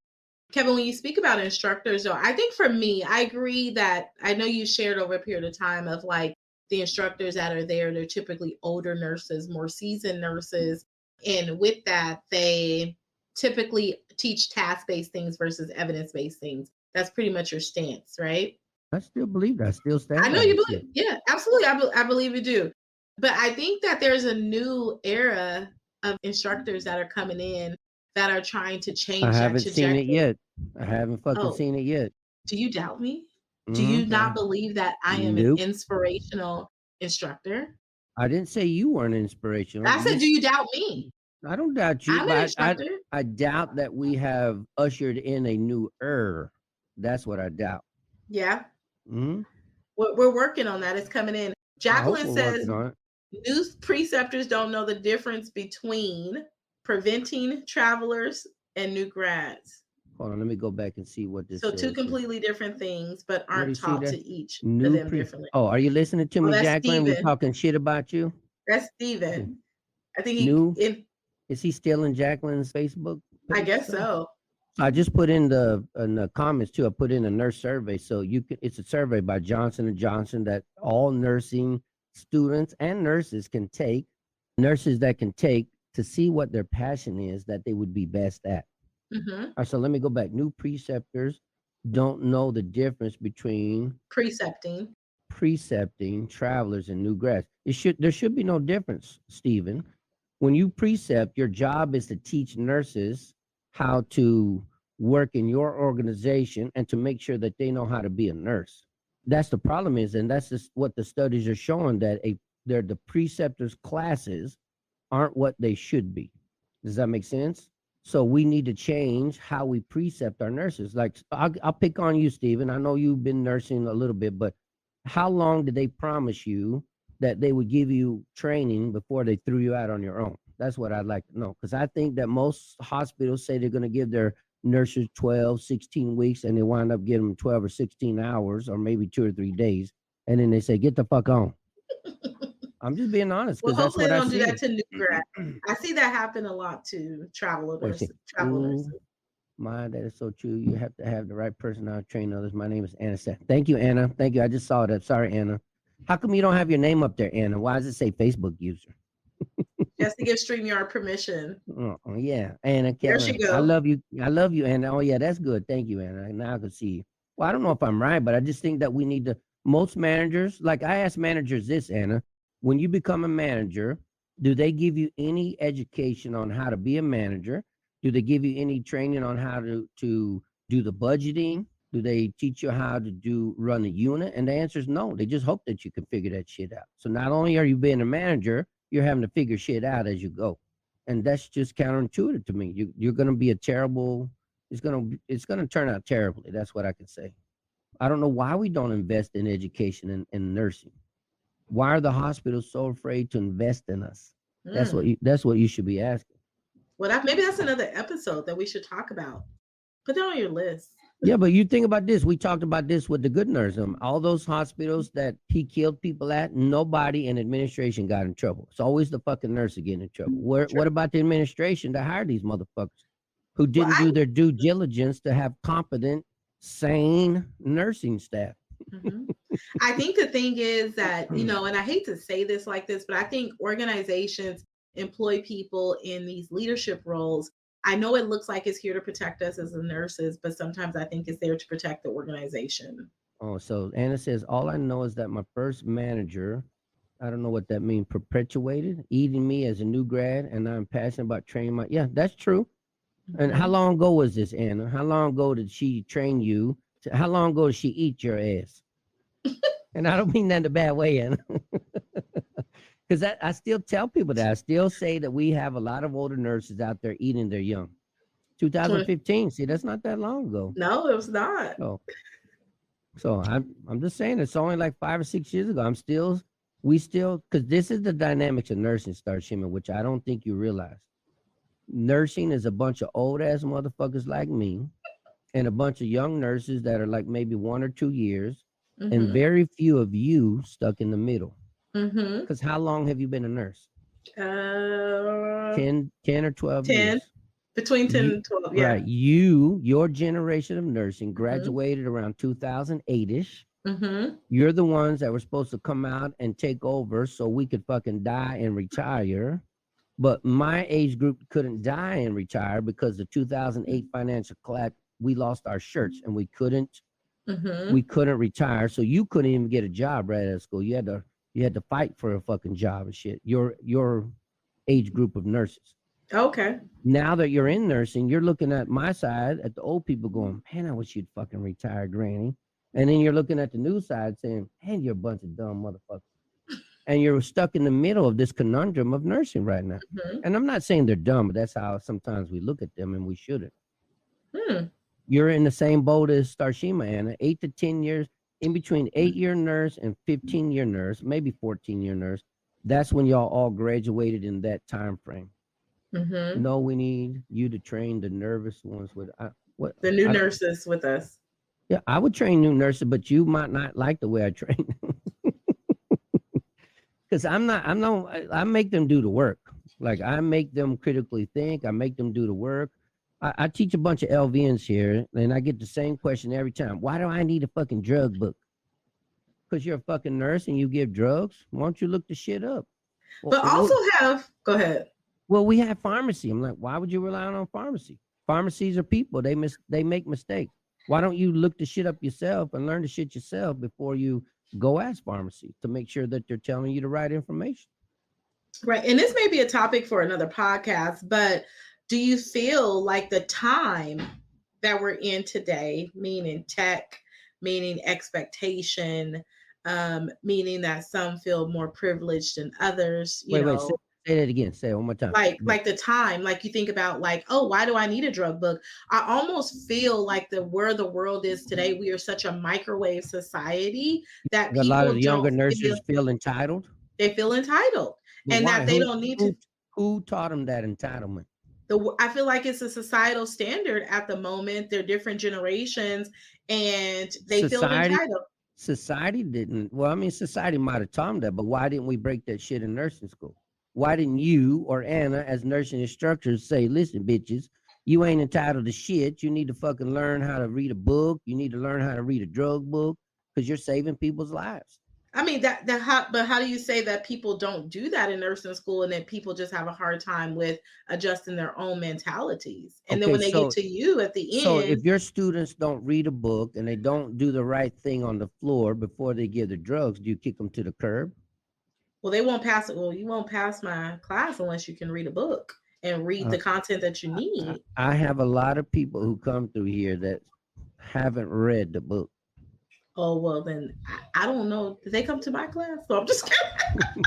Kevin, when you speak about instructors, though, I think for me, I agree that I know you shared over a period of time of like the instructors that are there, they're typically older nurses, more seasoned nurses. And with that, they typically teach task-based things versus evidence-based things. That's pretty much your stance, right? I still believe that. I still stand. I know you believe. Yeah, absolutely. I believe you do. But I think that there's a new era of instructors that are coming in that are trying to change that trajectory. I haven't seen it yet. I haven't fucking seen it yet. Do you doubt me? Do you not believe that I am an inspirational instructor? I didn't say you weren't inspirational. I said, do you doubt me? I don't doubt you. I'm an instructor. I doubt that we have ushered in a new era. That's what I doubt. Yeah. Mm-hmm. We're working on that. It's coming in. Jacqueline says new preceptors don't know the difference between preventing travelers and new grads. Hold on, let me go back and see what this says. So two completely different things, but aren't taught to each of them differently. Oh, are you listening to me, Jacqueline? We're talking shit about you? That's Steven. I think is he still in Jacqueline's Facebook page? I guess so. I just put in the comments too. I put in a nurse survey, so you can. It's a survey by Johnson & Johnson that all nursing students and nurses can take. Nurses that can take to see what their passion is that they would be best at. Mm-hmm. All right, so let me go back. New preceptors don't know the difference between precepting travelers and new grads. There should be no difference, Stephen. When you precept, your job is to teach nurses how to work in your organization and to make sure that they know how to be a nurse. That's the problem is, and that's just what the studies are showing, that the preceptors classes aren't what they should be. Does that make sense? So we need to change how we precept our nurses. Like I'll pick on you, Stephen. I know you've been nursing a little bit, but how long did they promise you that they would give you training before they threw you out on your own? That's what I'd like to know, because I think that most hospitals say they're going to give their nurses 12, 16 weeks, and they wind up giving them 12 or 16 hours or maybe 2 or 3 days. And then they say, get the fuck on. I'm just being honest. Well, hopefully they don't do that to new grad. I see that happen a lot to travel nurses. My, that is so true. You have to have the right person to train others. My name is Anna. Thank you, Anna. Thank you. I just saw that. Sorry, Anna. How come you don't have your name up there, Anna? Why does it say Facebook user? Has to give StreamYard permission. Yeah, Anna, There she Kevin, goes. I love you, Anna. Oh yeah, that's good. Thank you, Anna. Now I can see you. Well, I don't know if I'm right, but I just think that we need to. Most managers, like I ask managers this, Anna, when you become a manager, do they give you any education on how to be a manager? Do they give you any training on how to do the budgeting? Do they teach you how to run a unit? And the answer is no. They just hope that you can figure that shit out. So not only are you being a manager, you're having to figure shit out as you go. And that's just counterintuitive to me. You're going to be a terrible, it's going to turn out terribly. That's what I can say. I don't know why we don't invest in education and nursing. Why are the hospitals so afraid to invest in us? That's what you should be asking. Well, maybe that's another episode that we should talk about. Put that on your list. Yeah, but you think about this. We talked about this with the good nurse. All those hospitals that he killed people at, nobody in administration got in trouble. It's always the fucking nurse getting in trouble. What about the administration that hired these motherfuckers who didn't do their due diligence to have competent, sane nursing staff? I think the thing is that, and I hate to say this like this, but I think organizations employ people in these leadership roles. I know it looks like it's here to protect us as the nurses, but sometimes I think it's there to protect the organization. Oh, so Anna says, all I know is that my first manager, I don't know what that means, perpetuated, eating me as a new grad, and I'm passionate about training yeah, that's true. And how long ago was this, Anna? How long ago did she train you? How long ago did she eat your ass? And I don't mean that in a bad way, Anna. Because I still tell people that. I still say that we have a lot of older nurses out there eating their young. 2015, see, that's not that long ago. No, it was not. So I'm just saying it's only like 5 or 6 years ago. Because this is the dynamics of nursing, Starshema, which I don't think you realize. Nursing is a bunch of old ass motherfuckers like me and a bunch of young nurses that are like maybe 1 or 2 years, and very few of you stuck in the middle. Because how long have you been a nurse? 10 or 12 years. Between 10 and 12, yeah. Right. Your generation of nursing graduated around 2008-ish. You're the ones that were supposed to come out and take over so we could fucking die and retire. But my age group couldn't die and retire because the 2008 financial collapse, we lost our shirts and we couldn't retire. So you couldn't even get a job right out of school. You had to fight for a fucking job and shit. Your age group of nurses. Okay. Now that you're in nursing, you're looking at my side, at the old people going, man, I wish you'd fucking retire, granny. And then you're looking at the new side saying, man, you're a bunch of dumb motherfuckers. And you're stuck in the middle of this conundrum of nursing right now. And I'm not saying they're dumb, but that's how sometimes we look at them, and we shouldn't. You're in the same boat as Starshema, Anna. 8 to 10 years. In between 8-year nurse and 15-year nurse, maybe 14-year nurse, that's when y'all all graduated in that time frame. No, we need you to train the nervous ones with the new nurses with us. Yeah, I would train new nurses, but you might not like the way I train them. Because I make them do the work. Like I make them critically think. I make them do the work. I teach a bunch of LVNs here, and I get the same question every time. Why do I need a fucking drug book? Because you're a fucking nurse and you give drugs? Why don't you look the shit up? But go ahead. Well, we have pharmacy. I'm like, why would you rely on pharmacy? Pharmacies are people. They make mistakes. Why don't you look the shit up yourself and learn the shit yourself before you go ask pharmacy to make sure that they're telling you the right information? Right. And this may be a topic for another podcast, but do you feel like the time that we're in today, meaning tech, meaning expectation, meaning that some feel more privileged than others, you know? Say that again. Say it one more time. Like the time, like you think about like, oh, why do I need a drug book? I almost feel like where the world is today, we are such a microwave society that a lot of the younger nurses feel entitled. They feel entitled. But and why? That they don't need to. Who taught them that entitlement? I feel like it's a societal standard at the moment. They're different generations and they feel entitled. Society didn't. Well, I mean, society might have taught them that, but why didn't we break that shit in nursing school? Why didn't you or Anna as nursing instructors say, listen, bitches, you ain't entitled to shit. You need to fucking learn how to read a book. You need to learn how to read a drug book because you're saving people's lives. I mean, but how do you say that people don't do that in nursing school, and that people just have a hard time with adjusting their own mentalities? And then when they get to you at the end. So if your students don't read a book and they don't do the right thing on the floor before they give the drugs, do you kick them to the curb? Well, they won't pass it. Well, you won't pass my class unless you can read a book and read the content that you need. I have a lot of people who come through here that haven't read the book. Oh, well, then I don't know. Did they come to my class? So I'm just kidding.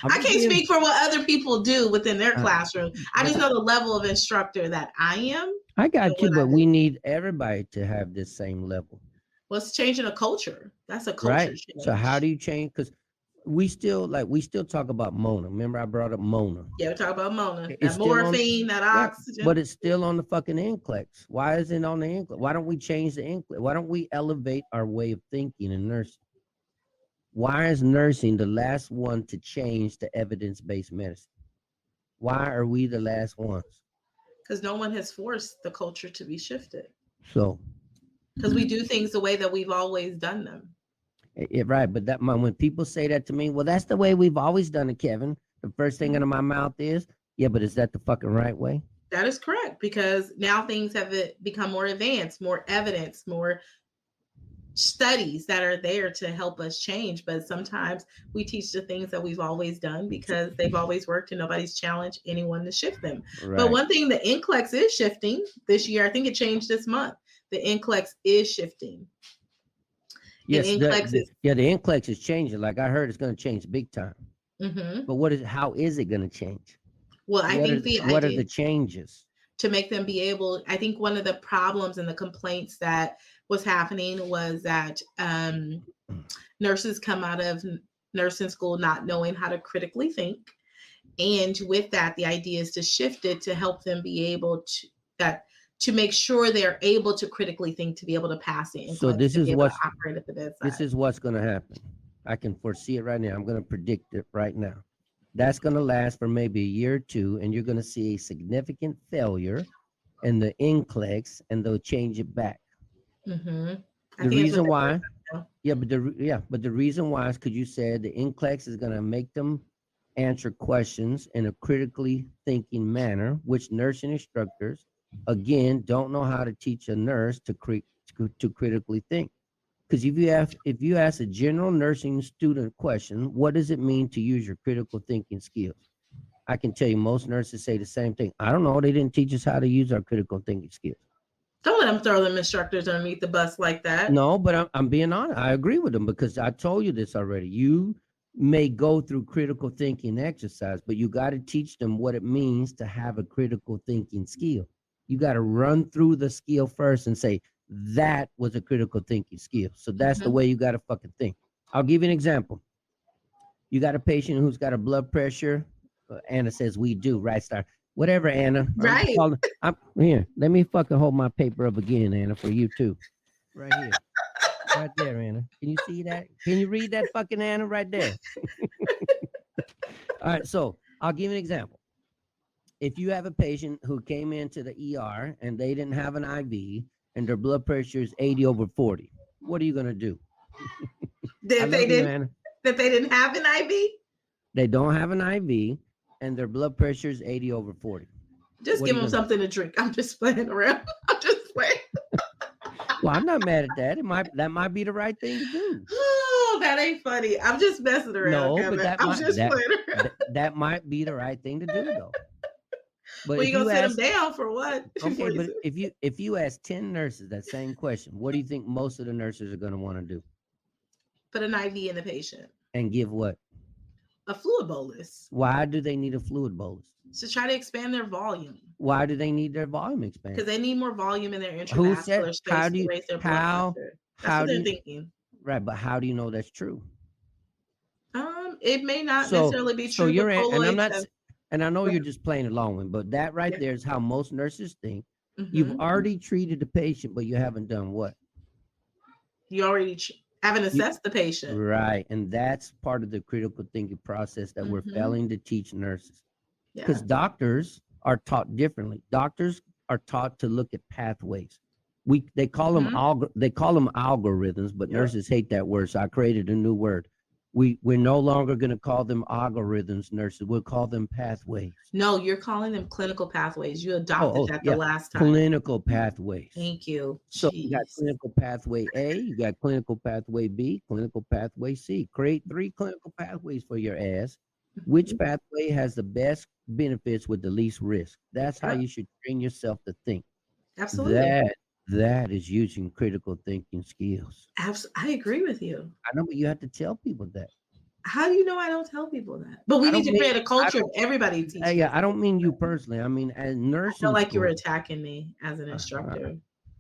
I can't speak for what other people do within their classroom. I just know the level of instructor that I am. I got you, but we need everybody to have this same level. Well, it's changing a culture. That's a culture right. change. So how do you change? Because we still talk about Mona. Remember, I brought up Mona. Yeah, we talk about Mona. That morphine, that oxygen. But it's still on the fucking NCLEX. Why is it on the NCLEX? Why don't we change the NCLEX? Why don't we elevate our way of thinking in nursing? Why is nursing the last one to change to evidence-based medicine? Why are we the last ones? Because no one has forced the culture to be shifted. So. Because we do things the way that we've always done them. Right, but when people say that to me, well, that's the way we've always done it, Kevin. The first thing out of my mouth is, yeah, but is that the fucking right way? That is correct, because now things have become more advanced, more evidence, more studies that are there to help us change. But sometimes we teach the things that we've always done because they've always worked and nobody's challenged anyone to shift them. Right. But one thing, the NCLEX is shifting this year. I think it changed this month. The NCLEX is shifting. Yes, the NCLEX is changing. Like I heard, it's going to change big time. Mm-hmm. But how is it going to change? Well, what are the changes? To make them be able, I think one of the problems and the complaints that was happening was that nurses come out of nursing school not knowing how to critically think. And with that, the idea is to shift it to help them be able to make sure they're able to critically think, to be able to pass it. So this is what's operate at the bedside. This is what's going to happen. I can foresee it right now. I'm going to predict it right now. That's going to last for maybe a year or two, and you're going to see a significant failure in the NCLEX, and they'll change it back. Mm-hmm. The reason why, but the reason why is because you said the NCLEX is going to make them answer questions in a critically thinking manner, which nursing instructors, again, don't know how to teach a nurse to critically think. Because if you ask a general nursing student question, what does it mean to use your critical thinking skills? I can tell you most nurses say the same thing. I don't know. They didn't teach us how to use our critical thinking skills. Don't let them throw them instructors underneath the bus like that. No, but I'm being honest. I agree with them because I told you this already. You may go through critical thinking exercise, but you got to teach them what it means to have a critical thinking skill. You got to run through the skill first and say, that was a critical thinking skill. So that's the way you got to fucking think. I'll give you an example. You got a patient who's got a blood pressure. Anna says we do, right, Star? Whatever, Anna. Right. I'm here. Let me fucking hold my paper up again, Anna, for you too. Right here. Right there, Anna. Can you see that? Can you read that fucking Anna right there? All right, so I'll give you an example. If you have a patient who came into the ER and they didn't have an IV and their blood pressure is 80/40, what are you going to do? That they didn't have an IV? They don't have an IV and their blood pressure is 80/40. Just give them something to drink. I'm just playing around. I'm just playing. Well, I'm not mad at that. That might be the right thing to do. Oh, that ain't funny. I'm just messing around. No, but I'm just playing around. That might be the right thing to do, though. But well, you gonna sit them down for what? Okay, but if you ask 10 nurses that same question, what do you think most of the nurses are gonna want to do? Put an IV in the patient. And give what? A fluid bolus. Why do they need a fluid bolus? To try to expand their volume. Why do they need their volume expanded? Because they need more volume in their intravascular space to raise their blood pressure. That's what they're thinking. Right, but how do you know that's true? It may not necessarily be true. So you're and I know you're just playing along with, but that right there is how most nurses think. Mm-hmm. You've already treated the patient, but you haven't done what? You already haven't assessed the patient. Right, and that's part of the critical thinking process that we're failing to teach nurses. Because doctors are taught differently. Doctors are taught to look at pathways. They call them algorithms, but nurses hate that word, so I created a new word. We're no longer going to call them algorithms, nurses. We'll call them pathways. No, you're calling them clinical pathways. You adopted that the last time. Clinical pathways. Thank you. So you got clinical pathway A, you got clinical pathway B, clinical pathway C. Create 3 clinical pathways for your ass. Which pathway has the best benefits with the least risk? That's how you should train yourself to think. Absolutely. That is using critical thinking skills. I agree with you. I know, but you have to tell people that. How do you know I don't tell people that? But we need to create a culture of everybody teaching. Yeah, I don't mean you personally. I mean, as nurses. I feel like you were attacking me as an instructor,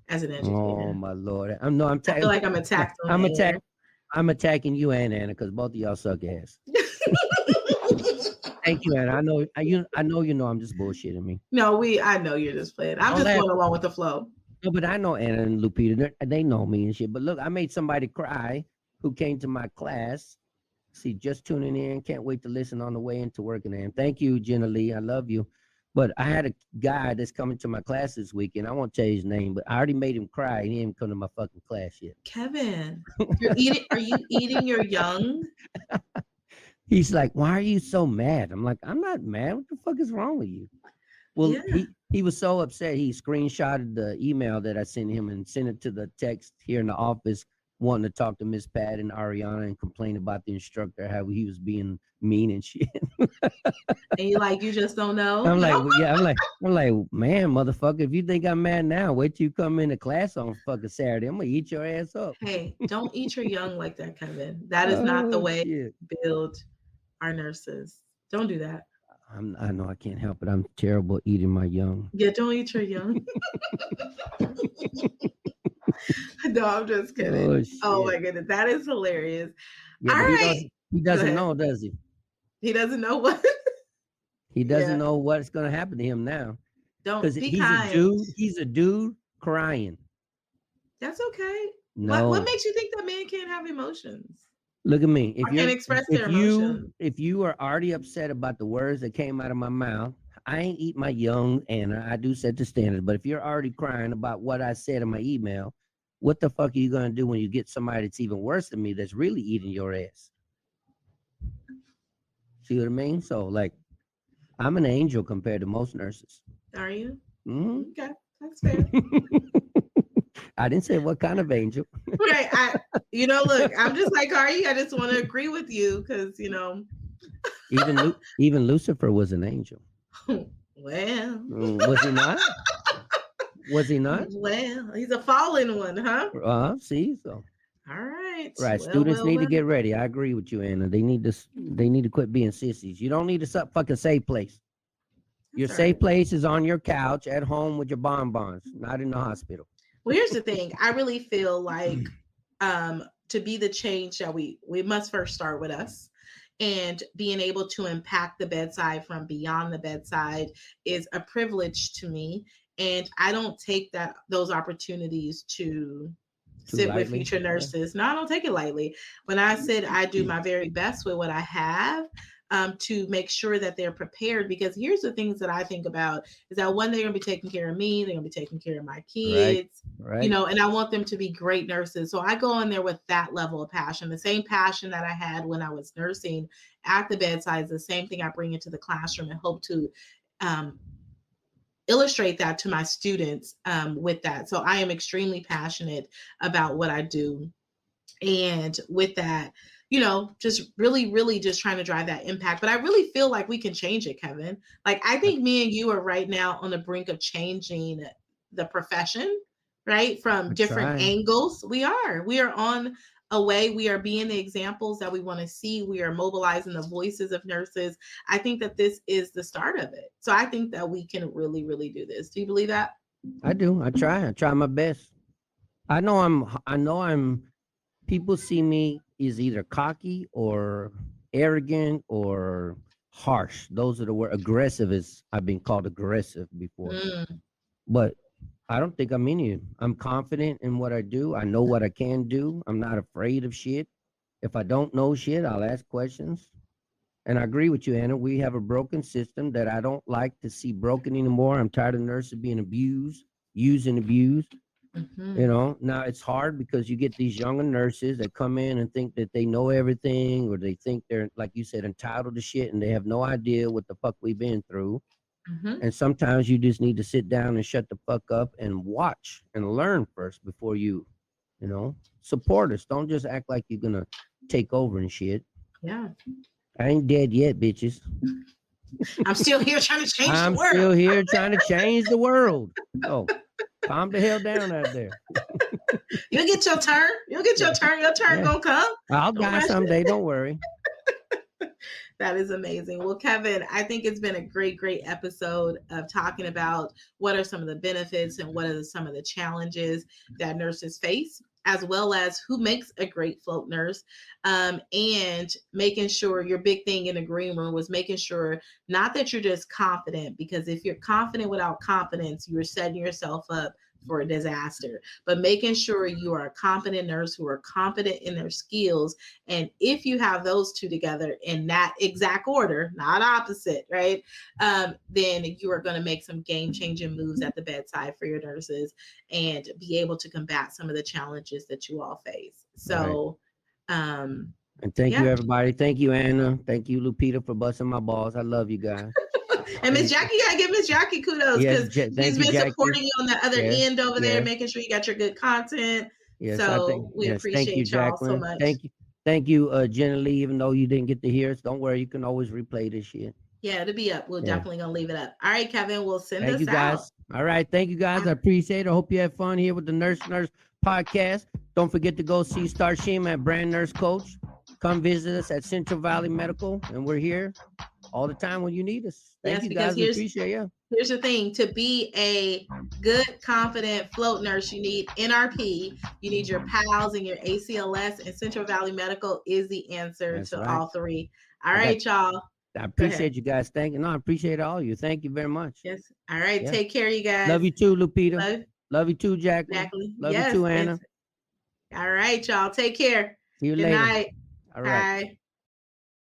as an educator. Oh my Lord! I feel like I'm attacked. I'm attacking you and Anna because both of y'all suck ass. Thank you, Anna. I know you know I'm just bullshitting me. No, I know you're just playing. I'm just going along with the flow. No, but I know Anna and Lupita. They know me and shit. But look, I made somebody cry who came to my class. See, just tuning in. Can't wait to listen on the way into work. And thank you, Jenna Lee. I love you. But I had a guy that's coming to my class this weekend. I won't tell you his name, but I already made him cry. He didn't come to my fucking class yet. Kevin, are you eating your young? He's like, why are you so mad? I'm like, I'm not mad. What the fuck is wrong with you? Well, he was so upset. He screenshotted the email that I sent him and sent it to the text here in the office, wanting to talk to Miss Pat and Ariana and complain about the instructor, how he was being mean and shit. And you just don't know? I'm like, I'm like, man, motherfucker, if you think I'm mad now, wait till you come into class on fucking Saturday. I'm gonna eat your ass up. Hey, don't eat your young like that, Kevin. That is not the way to build our nurses. Don't do that. I know I can't help it. I'm terrible eating my young. Yeah, don't eat your young. No, I'm just kidding. Oh my goodness, that is hilarious. Yeah, all right. He doesn't know, does he? He doesn't know what? He doesn't know what's going to happen to him now. Don't be kind. He's a dude crying. That's okay. No. What makes you think that man can't have emotions? Look at me. If you are already upset about the words that came out of my mouth, I ain't eat my young, and I do set the standards. But if you're already crying about what I said in my email, what the fuck are you going to do when you get somebody that's even worse than me that's really eating your ass? See what I mean? So, like, I'm an angel compared to most nurses. Are you? Mm-hmm. Okay, that's fair. I didn't say what kind of angel. Right. Look, I'm just like, are you? I just want to agree with you because, even Lucifer was an angel. Well. Was he not? Was he not? Well, he's a fallen one, huh? See, so. All right. Right. Students need to get ready. I agree with you, Anna. They need to quit being sissies. You don't need a fucking safe place. Your safe place is on your couch at home with your bonbons, not in the hospital. Well, here's the thing. I really feel like to be the change that we must first start with us. And being able to impact the bedside from beyond the bedside is a privilege to me. And I don't take those opportunities to sit lightly with future nurses. No, I don't take it lightly. When I said I do my very best with what I have, to make sure that they're prepared, because here's the things that I think about is that one, they're going to be taking care of me, they're going to be taking care of my kids, right. And I want them to be great nurses. So I go in there with that level of passion, the same passion that I had when I was nursing at the bedside is the same thing I bring into the classroom and hope to illustrate that to my students with that. So I am extremely passionate about what I do. And with that, just really, really just trying to drive that impact. But I really feel like we can change it, Kevin. Like, I think me and you are right now on the brink of changing the profession, right? From different angles. We are on a way. We are being the examples that we want to see. We are mobilizing the voices of nurses. I think that this is the start of it. So I think that we can really, really do this. Do you believe that? I do. I try my best. I know I'm people see me is either cocky or arrogant or harsh. Those are the words. Aggressive I've been called aggressive before. But I don't think I'm any. I'm confident in what I do. I know what I can do. I'm not afraid of shit. If I don't know shit, I'll ask questions. And I agree with you, Anna. We have a broken system that I don't like to see broken anymore. I'm tired of nurses being abused, used and abused. You know, now it's hard because you get these younger nurses that come in and think that they know everything, or they think they're, like you said, entitled to shit, and they have no idea what the fuck we've been through. And sometimes you just need to sit down and shut the fuck up and watch and learn first before you know, support us. Don't just act like you're gonna take over and shit. Yeah. I ain't dead yet, bitches. I'm still here trying to change the world. I'm still here trying to change the world. Oh, calm the hell down out there. You'll get your turn. You'll get your turn. Your turn gonna come. I'll die someday. Don't worry. That is amazing. Well, Kevin, I think it's been a great episode of talking about what are some of the benefits and what are some of the challenges that nurses face, as well as who makes a great float nurse, and making sure your big thing in the green room was making sure not that you're just confident, because if you're confident without confidence, you're setting yourself up for a disaster, but making sure you are a competent nurse who are confident in their skills. And if you have those two together in that exact order, not opposite, right? Then you are going to make some game-changing moves at the bedside for your nurses and be able to combat some of the challenges that you all face. So, and thank you, everybody. Thank you, Anna. Thank you, Lupita, for busting my balls. I love you guys. And Miss Jackie, gotta give Miss Jackie kudos, because she's been supporting you on the other end over there, making sure you got your good content. Yes, so we appreciate y'all so much. Thank you, Jenna Lee. Even though you didn't get to hear us, don't worry, you can always replay this shit. Yeah, it'll be up. We're definitely gonna leave it up. All right, Kevin, we'll send us out. Guys. All right, thank you guys. I appreciate it. I hope you have fun here with the Nurse podcast. Don't forget to go see Starshema at Brand Nurse Coach. Come visit us at Central Valley Medical, and we're here all the time when you need us. Thank you guys. We appreciate you. Here's the thing: to be a good, confident float nurse, you need NRP, you need your PALS and your ACLS, and Central Valley Medical is the answer to all three. All right, y'all. I appreciate you guys. Thank you. No, I appreciate all of you. Thank you very much. Yes. All right. Take care, you guys. Love you too, Lupita. Love you too, Jacqueline. Love you too, Anna. All right, y'all. Take care. See you later. Good night. All right. Bye.